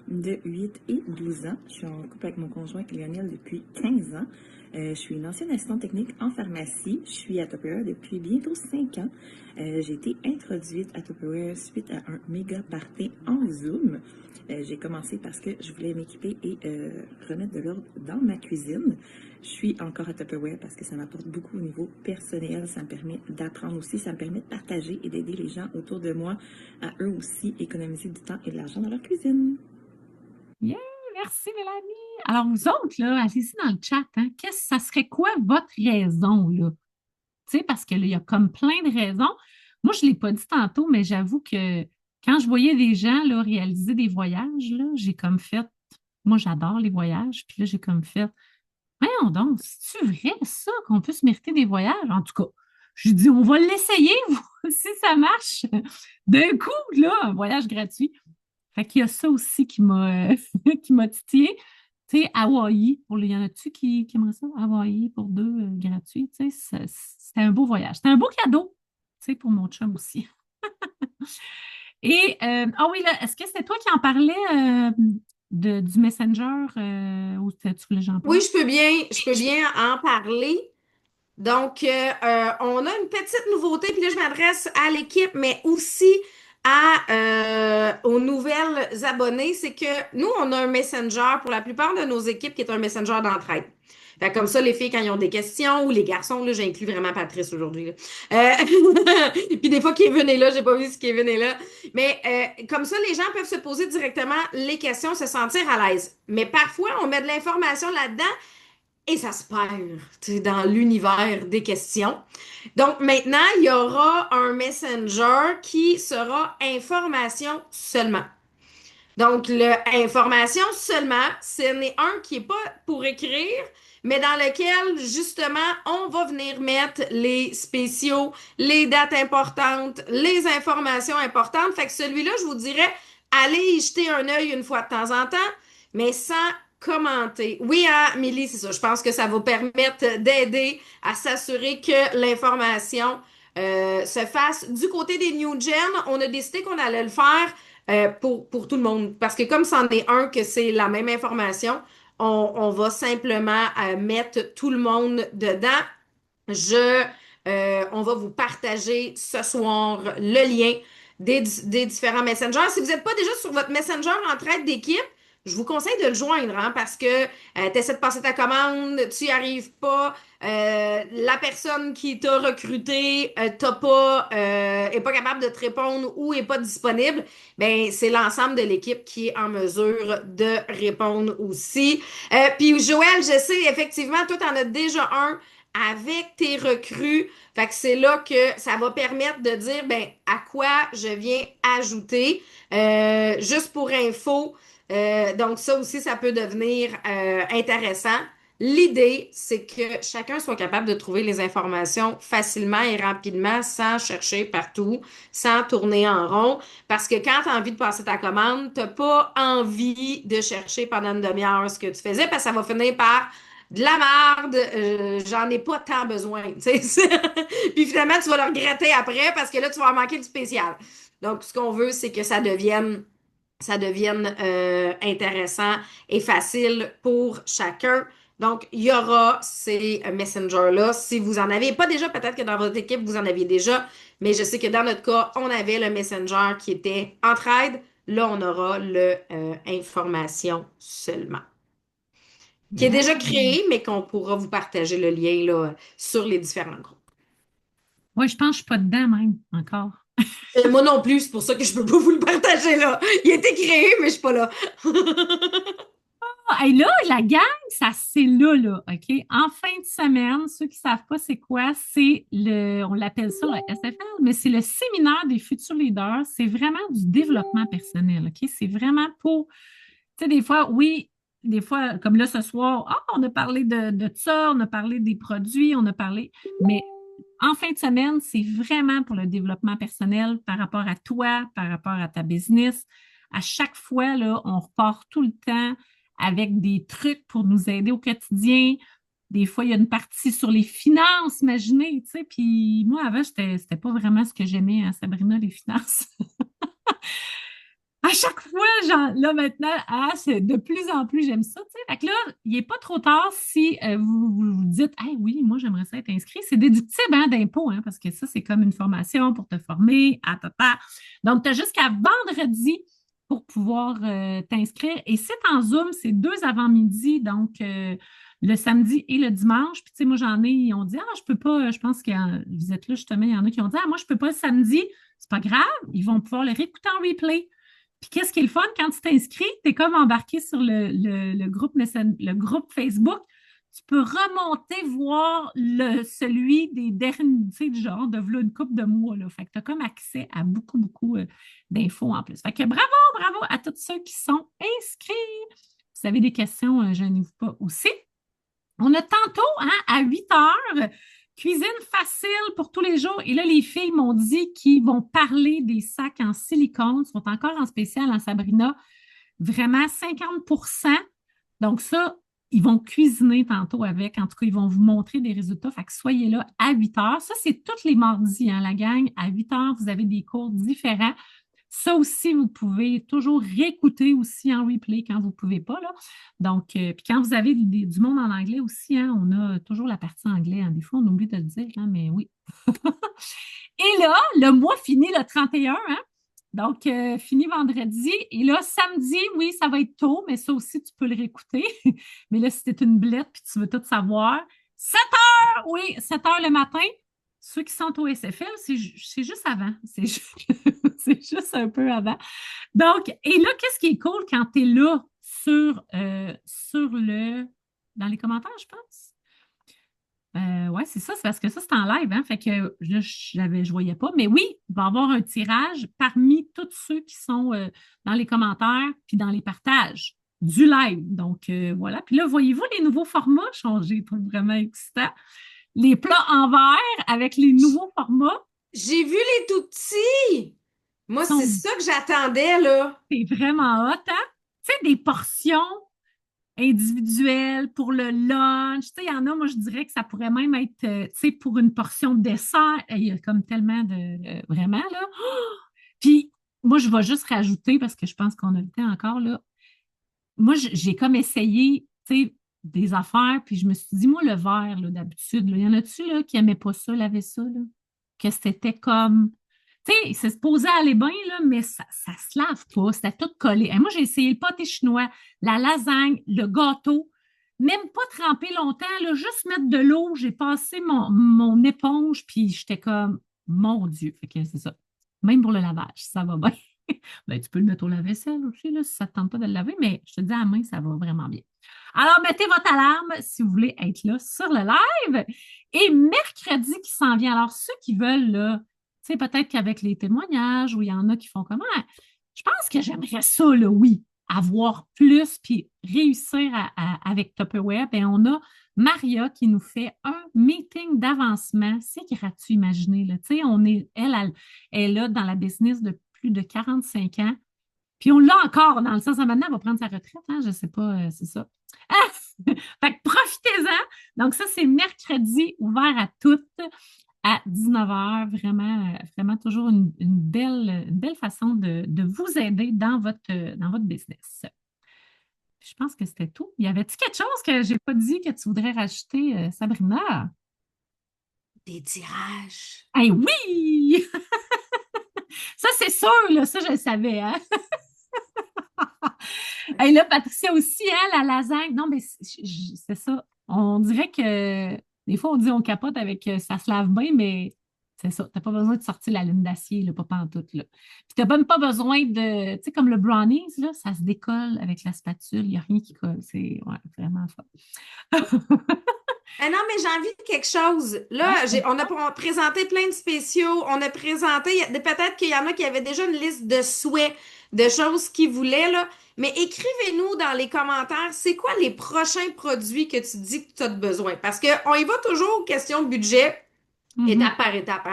de 8 et 12 ans. Je suis en couple avec mon conjoint Lionel depuis 15 ans. Je suis une ancienne assistante technique en pharmacie. Je suis à Tupperware depuis bientôt 5 ans. J'ai été introduite à Tupperware suite à un méga party en Zoom. J'ai commencé parce que je voulais m'équiper et remettre de l'ordre dans ma cuisine. Je suis encore à Tupperware parce que ça m'apporte beaucoup au niveau personnel. Ça me permet d'apprendre aussi, ça me permet de partager et d'aider les gens autour de moi à eux aussi économiser du temps et de l'argent dans leur cuisine. Yeah, merci Mélanie. Alors, vous autres, là, allez-y dans le chat, hein, ça serait quoi votre raison, là? Tu sais, parce que là, il y a comme plein de raisons. Moi, je ne l'ai pas dit tantôt, mais j'avoue que quand je voyais des gens là, réaliser des voyages, là, j'ai comme fait, moi, j'adore les voyages, puis là, j'ai comme fait, voyons donc, c'est-tu vrai ça, qu'on peut se mériter des voyages? En tout cas, je dis, on va l'essayer, si ça marche. D'un coup, là, un voyage gratuit. Fait qu'il y a ça aussi qui m'a qui m'a titillé. Tu sais, Hawaï, il y en a-tu qui aimeraient ça? Hawaï pour 2 gratuits, tu sais, c'était un beau voyage. C'était un beau cadeau, tu sais, pour mon chum aussi. Et, ah oui, là, est-ce que c'est toi qui en parlais du Messenger ou tu voulais que j'en parle? Oui, je peux bien en parler. Donc, on a une petite nouveauté, puis là, je m'adresse à l'équipe, mais aussi aux nouvelles abonnées. C'est que nous, on a un Messenger pour la plupart de nos équipes qui est un Messenger d'entraide. Fait comme ça, les filles, quand ils ont des questions, ou les garçons, là, j'inclus vraiment Patrice aujourd'hui, là. Puis des fois, Kevin est là, j'ai pas vu si Kevin est là. Mais comme ça, les gens peuvent se poser directement les questions, se sentir à l'aise. Mais parfois, on met de l'information là-dedans et ça se perd, tu sais, dans l'univers des questions. Donc maintenant, il y aura un Messenger qui sera information seulement. Donc, le information seulement, ce n'est un qui n'est pas pour écrire, mais dans lequel, justement, on va venir mettre les spéciaux, les dates importantes, les informations importantes. Fait que celui-là, je vous dirais, allez y jeter un œil une fois de temps en temps, mais sans commenter. Oui, hein, Milly, c'est ça. Je pense que ça va permettre d'aider à s'assurer que l'information se fasse. Du côté des New Gen, on a décidé qu'on allait le faire pour tout le monde. Parce que comme c'en est un que c'est la même information, on va simplement mettre tout le monde dedans. On va vous partager ce soir le lien des différents messengers. Si vous n'êtes pas déjà sur votre messenger entraide d'équipe, je vous conseille de le joindre, hein, parce que tu essaies de passer ta commande, tu n'y arrives pas, la personne qui t'a recruté est pas capable de te répondre ou est pas disponible, ben c'est l'ensemble de l'équipe qui est en mesure de répondre aussi. Puis Joël, je sais, effectivement, toi, tu en as déjà un avec tes recrues. Fait que c'est là que ça va permettre de dire, ben, à quoi je viens ajouter. Juste pour info, donc ça aussi, ça peut devenir intéressant. L'idée, c'est que chacun soit capable de trouver les informations facilement et rapidement sans chercher partout, sans tourner en rond. Parce que quand tu as envie de passer ta commande, tu n'as pas envie de chercher pendant une demi-heure ce que tu faisais parce que ça va finir par de la merde, j'en ai pas tant besoin. Tu sais. Puis finalement, tu vas le regretter après parce que là, tu vas en manquer du spécial. Donc, ce qu'on veut, c'est que ça devienne intéressant et facile pour chacun. Donc, il y aura ces messengers-là. Si vous en avez pas déjà, peut-être que dans votre équipe, vous en aviez déjà, mais je sais que dans notre cas, on avait le messenger qui était entraide. Là, on aura le information seulement, qui est déjà créé, mais qu'on pourra vous partager le lien là, sur les différents groupes. Oui, je pense que je ne suis pas dedans même encore. Moi non plus, c'est pour ça que je ne peux pas vous le partager là. Il a été créé, mais je ne suis pas là. Et là, la gang, ça c'est là, OK? En fin de semaine, ceux qui ne savent pas c'est quoi, on l'appelle ça le SFL, mais c'est le séminaire des futurs leaders. C'est vraiment du développement personnel, OK? C'est vraiment pour, tu sais, des fois, comme là ce soir, on a parlé de ça, on a parlé des produits, mais en fin de semaine, c'est vraiment pour le développement personnel par rapport à toi, par rapport à ta business. À chaque fois, là, on repart tout le temps avec des trucs pour nous aider au quotidien. Des fois, il y a une partie sur les finances, imaginez, tu sais. Puis moi, avant, c'était pas vraiment ce que j'aimais, hein, Sabrina, les finances. À chaque fois, là maintenant, c'est de plus en plus, j'aime ça, tu sais. Fait que là, il n'est pas trop tard si vous dites, hey, oui, moi, j'aimerais ça être inscrit. C'est déductible d'impôt, parce que ça, c'est comme une formation pour te former, Donc, tu as jusqu'à vendredi pour pouvoir t'inscrire. Et c'est en Zoom, c'est 2 avant-midi, donc le samedi et le dimanche. Puis, tu sais, moi, ils ont dit, je peux pas, je pense que vous êtes là, justement, il y en a qui ont dit, moi, je peux pas le samedi. C'est pas grave, ils vont pouvoir le réécouter en replay. Puis qu'est-ce qui est le fun quand tu t'inscris, tu es comme embarqué sur le groupe Facebook. Tu peux remonter voir celui des derniers, tu sais, du genre de une couple de mois. Là. Fait que tu as comme accès à beaucoup, beaucoup d'infos en plus. Fait que bravo à tous ceux qui sont inscrits. Si vous avez des questions, gênez-vous pas aussi. On a tantôt, à 8 heures, cuisine facile pour tous les jours. Et là, les filles m'ont dit qu'ils vont parler des sacs en silicone. Ils sont encore en spécial en Sabrina. Vraiment 50%. Donc ça, ils vont cuisiner tantôt avec. En tout cas, ils vont vous montrer des résultats. Fait que soyez là à 8 heures. Ça, c'est tous les mardis, la gang. À 8 heures, vous avez des cours différents. Ça aussi, vous pouvez toujours réécouter aussi en replay quand vous ne pouvez pas. Là. Donc, puis quand vous avez du monde en anglais aussi, on a toujours la partie anglais. Des fois, on oublie de le dire, mais oui. Et là, le mois finit le 31, donc fini vendredi. Et là, samedi, oui, ça va être tôt, mais ça aussi, tu peux le réécouter. Mais là, si tu es une blette puis tu veux tout savoir, 7 heures, oui, 7 heures le matin. Ceux qui sont au SFL, c'est juste avant. C'est juste un peu avant. Donc, et là, qu'est-ce qui est cool quand tu es là dans les commentaires, je pense? Oui, c'est ça, c'est parce que ça, c'est en live, fait que là, je voyais pas. Mais oui, il va y avoir un tirage parmi tous ceux qui sont dans les commentaires puis dans les partages du live. Donc, voilà. Puis là, voyez-vous les nouveaux formats changés, vraiment excitant. Les plats en verre avec les nouveaux formats. J'ai vu les tout petits. Moi, c'est ça que j'attendais, là. C'est vraiment hot, Tu sais, des portions individuelles pour le lunch. Tu sais, il y en a, moi, je dirais que ça pourrait même être, tu sais, pour une portion de dessert. Il y a comme tellement de... vraiment, là. Puis, moi, je vais juste rajouter, parce que je pense qu'on a le temps encore, là. Moi, j'ai comme essayé, tu sais, des affaires, puis je me suis dit, moi, le verre, là, d'habitude, il y en a-tu là, qui n'aimaient pas ça, laver ça, là? Que c'était comme, tu sais, c'est supposé aller bien, là, mais ça se lave pas, c'était tout collé. Et moi, j'ai essayé le pâté chinois, la lasagne, le gâteau, même pas tremper longtemps, là, juste mettre de l'eau, j'ai passé mon éponge, puis j'étais comme, mon Dieu, fait que c'est ça. Même pour le lavage, ça va bien. Ben, tu peux le mettre au lave-vaisselle aussi, là, si ça ne te tente pas de le laver, mais je te dis à la main, ça va vraiment bien. Alors, mettez votre alarme si vous voulez être là sur le live. Et mercredi qui s'en vient. Alors, ceux qui veulent, là, tu sais, peut-être qu'avec les témoignages, où il y en a qui font comment, je pense que j'aimerais ça, là, oui, avoir plus, puis réussir avec Tupperware. Bien, on a Maria qui nous fait un meeting d'avancement. C'est gratuit, imaginez, là. Tu sais, elle est là dans la business de plus de 45 ans. Puis on l'a encore, dans le sens, maintenant, elle va prendre sa retraite, je ne sais pas, c'est ça. Fait que profitez-en. Donc, ça, c'est mercredi, ouvert à toutes, à 19h. Vraiment, vraiment toujours une belle façon de vous aider dans votre business. Je pense que c'était tout. Y avait-tu quelque chose que je n'ai pas dit que tu voudrais rajouter, Sabrina? Des tirages. Eh oui! Ça, c'est sûr, là, ça, je le savais. Et là, Patricia aussi, la lasagne. Non, mais c'est ça. On dirait que des fois, on dit on capote avec ça se lave bien, mais c'est ça. Tu n'as pas besoin de sortir la lune d'acier, là, pas pantoute, là. Puis tu n'as même pas besoin de, tu sais, comme le brownies, là, ça se décolle avec la spatule. Il n'y a rien qui colle. C'est vraiment fun. Ah non, mais j'ai envie de quelque chose. Là, on a présenté plein de spéciaux. On a présenté, peut-être qu'il y en a qui avaient déjà une liste de souhaits, de choses qu'ils voulaient, là. Mais écrivez-nous dans les commentaires, c'est quoi les prochains produits que tu dis que tu as besoin? Parce qu'on y va toujours question de budget, étape par étape.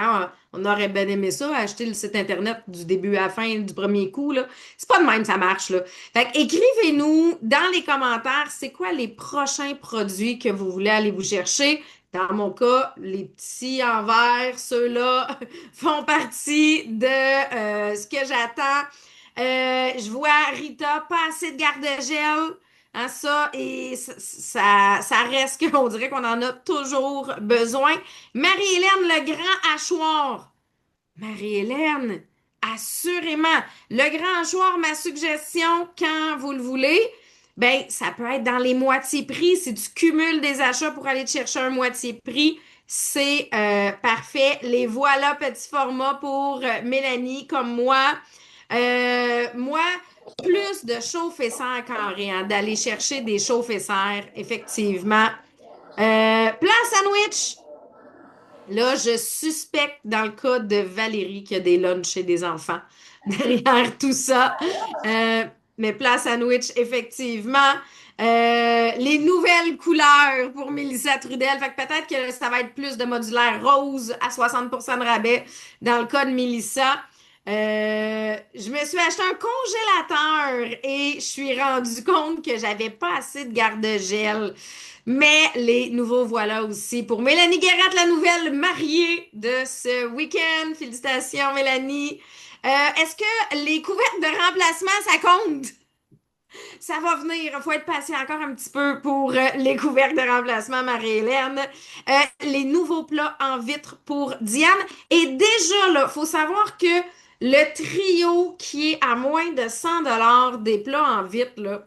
On aurait bien aimé ça, acheter le site Internet du début à la fin du premier coup, là. C'est pas de même, ça marche, là. Fait que écrivez-nous dans les commentaires, c'est quoi les prochains produits que vous voulez aller vous chercher. Dans mon cas, les petits en verre, ceux-là font partie de ce que j'attends. Je vois Rita, pas assez de garde-gel. Hein, ça reste qu'on dirait qu'on en a toujours besoin. Marie-Hélène, le grand hachoir. Marie-Hélène, assurément. Le grand hachoir, ma suggestion, quand vous le voulez, ben, ça peut être dans les moitiés prix. Si tu cumules des achats pour aller te chercher un moitié prix, c'est parfait. Les voilà, petit format pour Mélanie comme moi. Moi, plus de chauffe-serre carré, hein, d'aller chercher des chauffe-serre, effectivement. Plan sandwich. Là, je suspecte dans le cas de Valérie qu'il y a des lunchs chez des enfants derrière tout ça. Mais plat sandwich, effectivement. Les nouvelles couleurs pour Mélissa Trudel. Fait que peut-être que ça va être plus de modulaire rose à 60% de rabais dans le cas de Mélissa. Je me suis acheté un congélateur et je suis rendu compte que j'avais pas assez de garde-gel. Mais les nouveaux voilà aussi pour Mélanie Guérette, la nouvelle mariée de ce week-end. Félicitations, Mélanie. Est-ce que les couvertes de remplacement, ça compte? Ça va venir. Il faut être patient encore un petit peu pour les couvercles de remplacement, Marie-Hélène. Les nouveaux plats en vitre pour Diane. Et déjà, là, faut savoir que le trio qui est à moins de 100 des plats en vitre, là,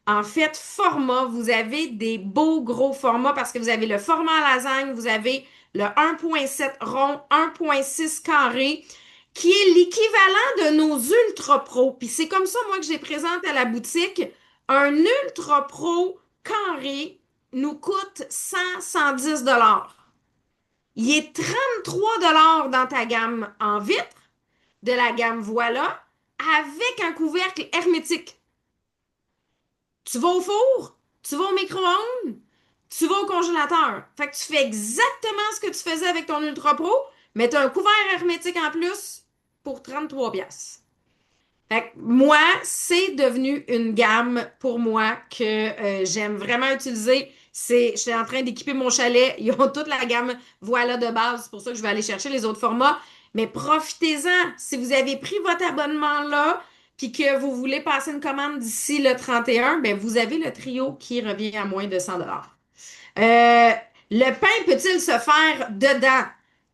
en fait, format, vous avez des beaux gros formats parce que vous avez le format lasagne, vous avez le 1,7 rond, 1,6 carré, qui est l'équivalent de nos Ultra Pro. Puis c'est comme ça, moi, que j'ai présenté à la boutique. Un Ultra Pro carré nous coûte 110 Il est 33 dans ta gamme en vitre, de la gamme Voilà, avec un couvercle hermétique. Tu vas au four, tu vas au micro-ondes, tu vas au congélateur. Fait que tu fais exactement ce que tu faisais avec ton Ultra Pro, mais tu as un couvert hermétique en plus pour 33 pièces. Fait que moi, c'est devenu une gamme pour moi que j'aime vraiment utiliser. Je suis en train d'équiper mon chalet. Ils ont toute la gamme Voilà de base. C'est pour ça que je vais aller chercher les autres formats. Mais profitez-en. Si vous avez pris votre abonnement là, puis que vous voulez passer une commande d'ici le 31, ben vous avez le trio qui revient à moins de 100 Le pain peut-il se faire dedans?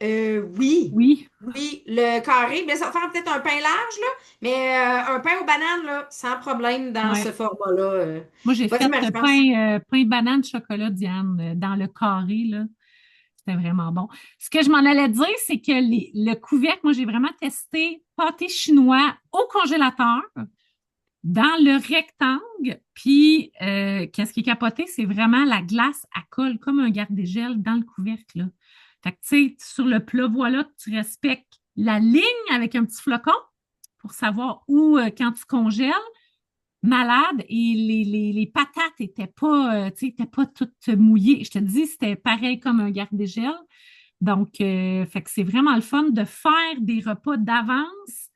Oui. Oui. Oui, le carré, ben ça va faire peut-être un pain large, là, mais un pain aux bananes, là, sans problème dans Ouais. ce format-là. Moi, j'ai Vas-y, fait le Marie-France. pain banane chocolat, Diane, dans le carré, là. C'était vraiment bon. Ce que je m'en allais dire, c'est que le couvercle, moi, j'ai vraiment testé pâté chinois au congélateur dans le rectangle. Puis, qu'est-ce qui est capoté, c'est vraiment la glace à colle comme un garde-gel dans le couvercle, là. Fait que, tu sais, sur le plat, voilà, tu respectes la ligne avec un petit flocon pour savoir où, quand tu congèles, malade, et les patates n'étaient pas, tu sais, étaient pas toutes mouillées. Je te dis, c'était pareil comme un garde-gel. Donc, fait que c'est vraiment le fun de faire des repas d'avance,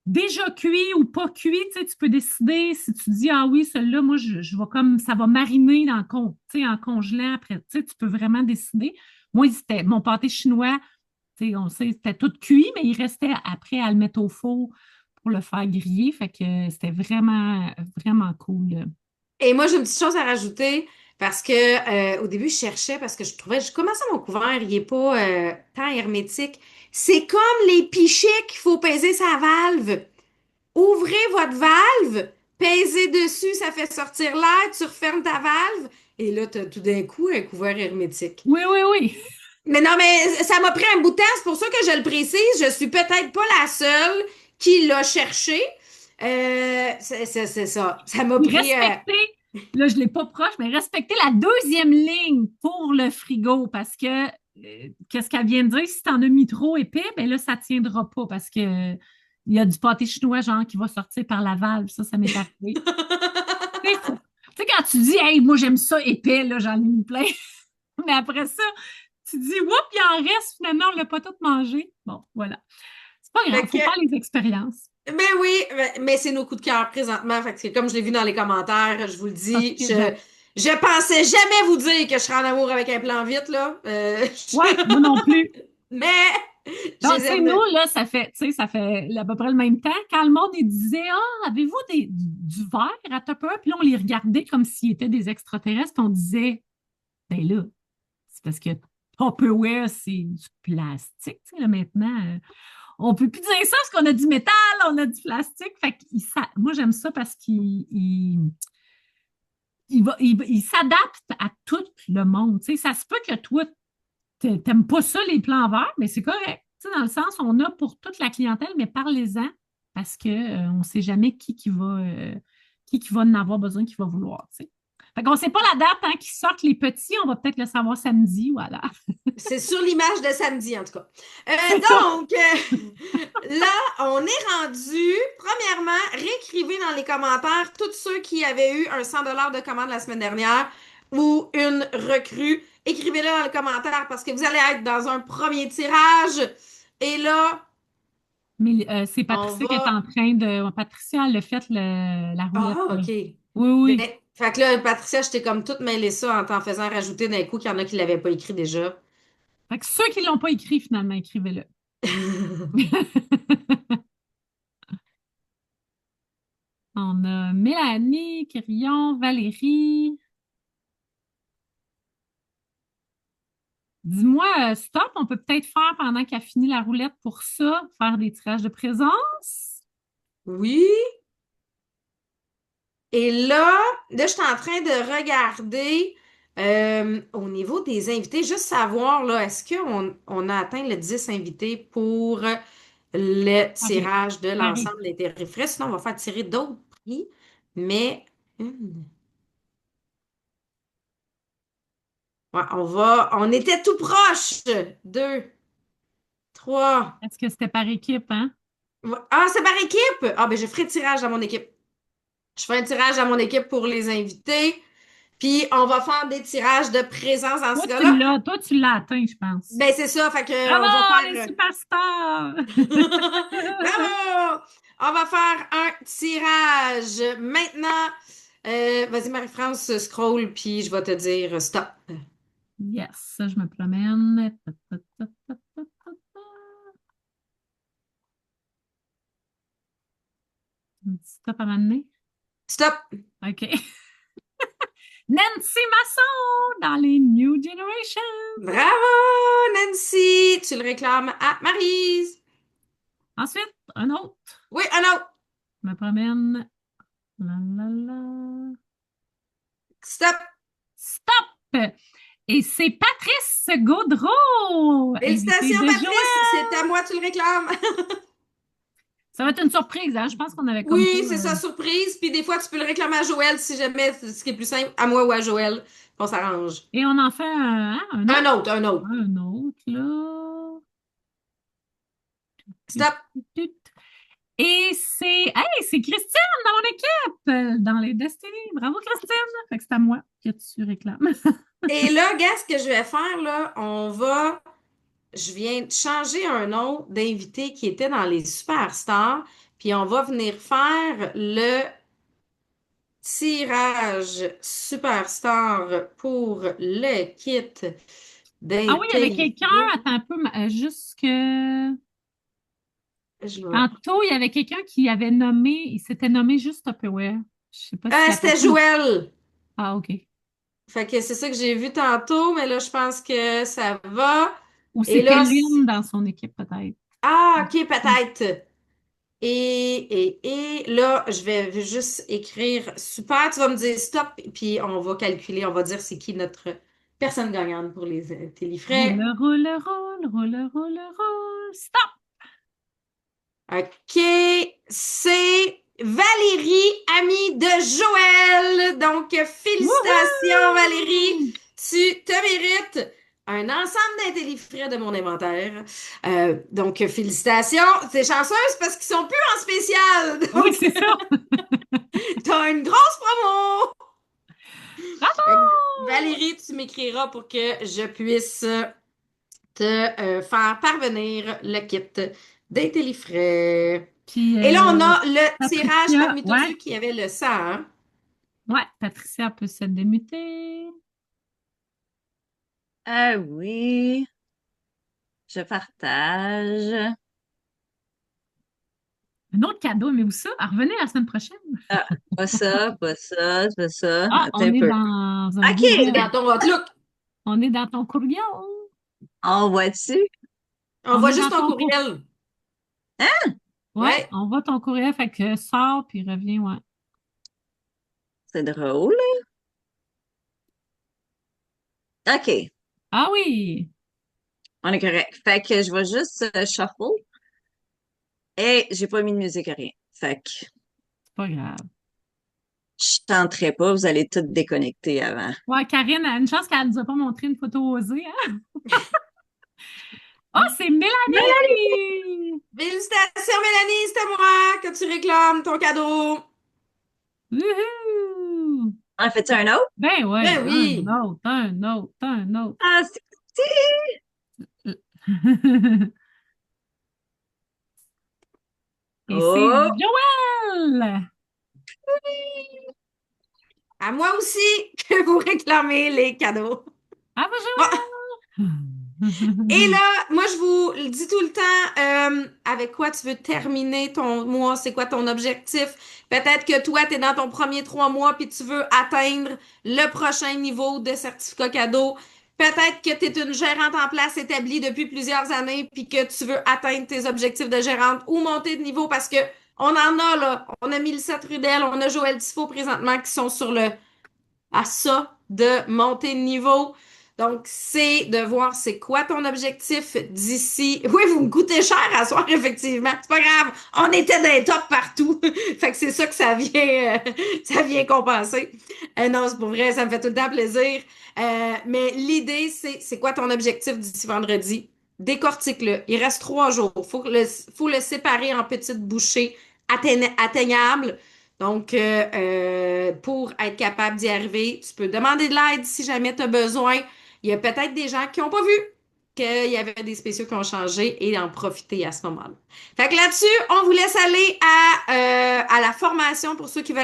déjà cuits ou pas cuits. Tu sais, tu peux décider si tu dis, ah oui, celui-là, moi, je vais comme, ça va mariner tu sais, en congelant après. Tu sais, tu peux vraiment décider. Moi, c'était mon pâté chinois, tu sais, on sait, c'était tout cuit, mais il restait après à le mettre au four pour le faire griller. Fait que c'était vraiment, vraiment cool. Et moi, j'ai une petite chose à rajouter parce que au début, je cherchais parce que je trouvais, comment ça, mon couvert, il n'est pas tant hermétique. C'est comme les pichets qu'il faut peser sa valve. Ouvrez votre valve, pèsez dessus, ça fait sortir l'air, tu refermes ta valve, et là, tu as tout d'un coup un couvert hermétique. Oui, oui, oui. Mais non, mais ça m'a pris un bout de temps, c'est pour ça que je le précise. Je suis peut-être pas la seule qui l'a cherché. C'est ça. Ça m'a pris. Respecter, là, je ne l'ai pas proche, mais respecter la deuxième ligne pour le frigo parce que, qu'est-ce qu'elle vient de dire, si tu en as mis trop épais, ben là, ça ne tiendra pas parce que il y a du pâté chinois, genre, qui va sortir par la valve. Ça m'est arrivé. Tu sais, quand tu dis, hey, moi, j'aime ça épais, là, j'en ai mis plein. Mais après ça, tu dis, oups, il en reste, finalement, on ne l'a pas tout mangé. Bon, voilà. C'est pas grave, il faut faire les expériences. Mais oui, mais c'est nos coups de cœur présentement. Fait que comme je l'ai vu dans les commentaires, je vous le dis, je pensais jamais vous dire que je serais en amour avec un plan vite, là. Ouais, moi non plus. Mais Donc, J'ai tu sais, aime- nous, là, ça fait, tu sais, ça fait à peu près le même temps. Quand le monde, il disait, ah, avez-vous du verre à Tupper? Puis là, on les regardait comme s'ils étaient des extraterrestres. On disait, ben là, c'est parce que Tupperware, c'est du plastique, tu sais, là, maintenant. On peut plus dire ça parce qu'on a du métal, on a du plastique. Fait que moi, j'aime ça parce qu'il s'adapte à tout le monde. Tu sais, ça se peut que toi, t'aimes pas ça, les plans verts, mais c'est correct. Tu sais, dans le sens, on a pour toute la clientèle, mais parlez-en parce qu'on ne sait jamais qui va en avoir besoin, qui va vouloir. Tu sais. Fait qu'on ne sait pas la date hein, qui sortent les petits, on va peut-être le savoir samedi, voilà. C'est sur l'image de samedi, en tout cas. C'est ça. Donc, là, on est rendu. Premièrement, réécrivez dans les commentaires tous ceux qui avaient eu un 100 de commande la semaine dernière ou une recrue. Écrivez-le dans les commentaires parce que vous allez être dans un premier tirage. Et là, Mais c'est on Patricia qui est en va. train de. Patricia, elle a fait la roulette. Ah, Là. OK. Oui, Ben, oui. fait que là, Patricia, je t'ai comme toute mêlé ça en t'en faisant rajouter d'un coup qu'il y en a qui ne l'avaient pas écrit déjà. Fait que ceux qui ne l'ont pas écrit, finalement, écrivez-le. On a Mélanie, Quirion, Valérie. Dis-moi, stop, on peut peut-être faire pendant qu'elle finit la roulette pour ça, faire des tirages de présence. Oui. Et là, je suis en train de regarder au niveau des invités, juste savoir, là, est-ce qu'on a atteint le 10 invités pour le Pareil, tirage de pareil. l'ensemble des terrifrais? Sinon, on va faire tirer d'autres prix. Mais, ouais, on était tout proche. Deux, trois. Est-ce que c'était par équipe, hein? Ah, c'est par équipe! Ah, ben, je ferai tirage à mon équipe. Je ferai un tirage à mon équipe pour les invités. Puis, on va faire des tirages de présence dans ce cas-là. Toi, tu l'as atteint, je pense. Ben, c'est ça, fait que Bravo, on va les faire. superstars! Bravo! On va faire un tirage. Maintenant, vas-y, Marie-France, scroll, puis je vais te dire stop. Yes, je me promène. Un petit stop à m'amener. Stop! OK. Nancy Masson dans les New Generation. Bravo, Nancy! Tu le réclames à Maryse. Ensuite, un autre. Oui, un autre. Je me promène. La, la, la. Stop! Stop! Et c'est Patrice Gaudreau, invité Félicitations, de Patrice! Joël. C'est à moi, tu le réclames. Ça va être une surprise, hein? Je pense qu'on avait comme Oui, pas, c'est ça, surprise. Puis des fois, tu peux le réclamer à Joël si jamais, ce qui est plus simple, à moi ou à Joël. On s'arrange. Et on en fait un Un autre. autre, un autre. Un autre, là. Stop! Et c'est Christine dans mon équipe, dans les Destiny. Bravo, Christine! Fait que c'est à moi que tu réclames. Et là, gars, ce que je vais faire, là, je viens de changer un nom d'invité qui était dans les superstars, puis on va venir faire le tirage superstar pour le kit Ah oui, il y avait quelqu'un, d'intelligence. attends un peu, jusque Je vais- tantôt, il y avait quelqu'un qui avait nommé, il s'était nommé juste Tupperware. Je sais pas si la C'était personne. Joël. Ah, OK. Fait que c'est ça que j'ai vu tantôt, mais là, je pense que ça va. Ou Et c'était là, Lynn dans son équipe, peut-être. ah, OK, peut-être. Et là, je vais juste écrire super. Tu vas me dire stop, puis on va calculer, on va dire c'est qui notre personne gagnante pour les télifrais. Roule, roule, roule, roule, roule, roule. Stop! OK, c'est Valérie, amie de Joël. Donc, félicitations, Valérie. Wouhou! Tu te mérites un ensemble d'intellifrais de mon inventaire. Donc, félicitations. T'es chanceuse parce qu'ils sont plus en spécial. Oui, Donc, c'est ça. t'as une grosse promo. Bravo! Valérie, tu m'écriras pour que je puisse te faire parvenir le kit d'intellifrais. Puis, Et là, on a le tirage Patricia, parmi tous ouais, ceux qui avaient le sang. Hein? ouais, Patricia peut se démuter. Ah oui. Je partage. Un autre cadeau, mais où ça? Revenez la semaine prochaine. Ah, pas ça, pas ça, pas ça. Ah, Attends on un est peu. dans un OK, C'est Google. dans ton Outlook. On est dans ton courriel. on voit-tu? On On voit est juste dans ton ton courriel. courriel. Ouais, Ouais. on voit ton courriel, fait que sors puis reviens, ouais. C'est drôle. OK, Ah oui, on est correct. Fait que je vais juste shuffle. Et j'ai pas mis de musique à rien. Fait que c'est pas grave. je tenterai pas, vous allez tout déconnecter avant. Ouais, Karine, une chance qu'elle nous a pas montré une photo osée, hein? Ah, c'est Mélanie! Félicitations, Mélanie, c'est à moi que tu réclames ton cadeau. Wouhou! On fait un autre? Ben ouais, Ben oui. un autre, un autre, un autre. Ah, c'est petit! Et c'est Oh! Joël! À moi aussi que vous réclamez les cadeaux. Ah, Bon. Joël! Et là, moi, je vous le dis tout le temps, avec quoi tu veux terminer ton mois, c'est quoi ton objectif. Peut-être que toi, tu es dans ton premier 3 mois puis tu veux atteindre le prochain niveau de certificat cadeau. Peut-être que tu es une gérante en place établie depuis plusieurs années puis que tu veux atteindre tes objectifs de gérante ou monter de niveau parce que on en a là. On a Mélissa Trudel, on a Joël Tifo présentement qui sont sur le à ça de monter de niveau. Donc, c'est de voir c'est quoi ton objectif d'ici. Oui, vous me coûtez cher à soir, effectivement. C'est pas grave. On était dans les tops partout. Fait que c'est ça que ça vient compenser. Non, c'est pour vrai, ça me fait tout le temps plaisir. Mais l'idée, c'est quoi ton objectif d'ici vendredi? Décortique-le. Il reste 3 jours. Faut le séparer en petites bouchées atteignables. Donc, pour être capable d'y arriver, tu peux demander de l'aide si jamais tu as besoin. Il y a peut-être des gens qui n'ont pas vu qu'il y avait des spéciaux qui ont changé et en profiter à ce moment-là. Fait que là-dessus, on vous laisse aller à la formation pour ceux qui veulent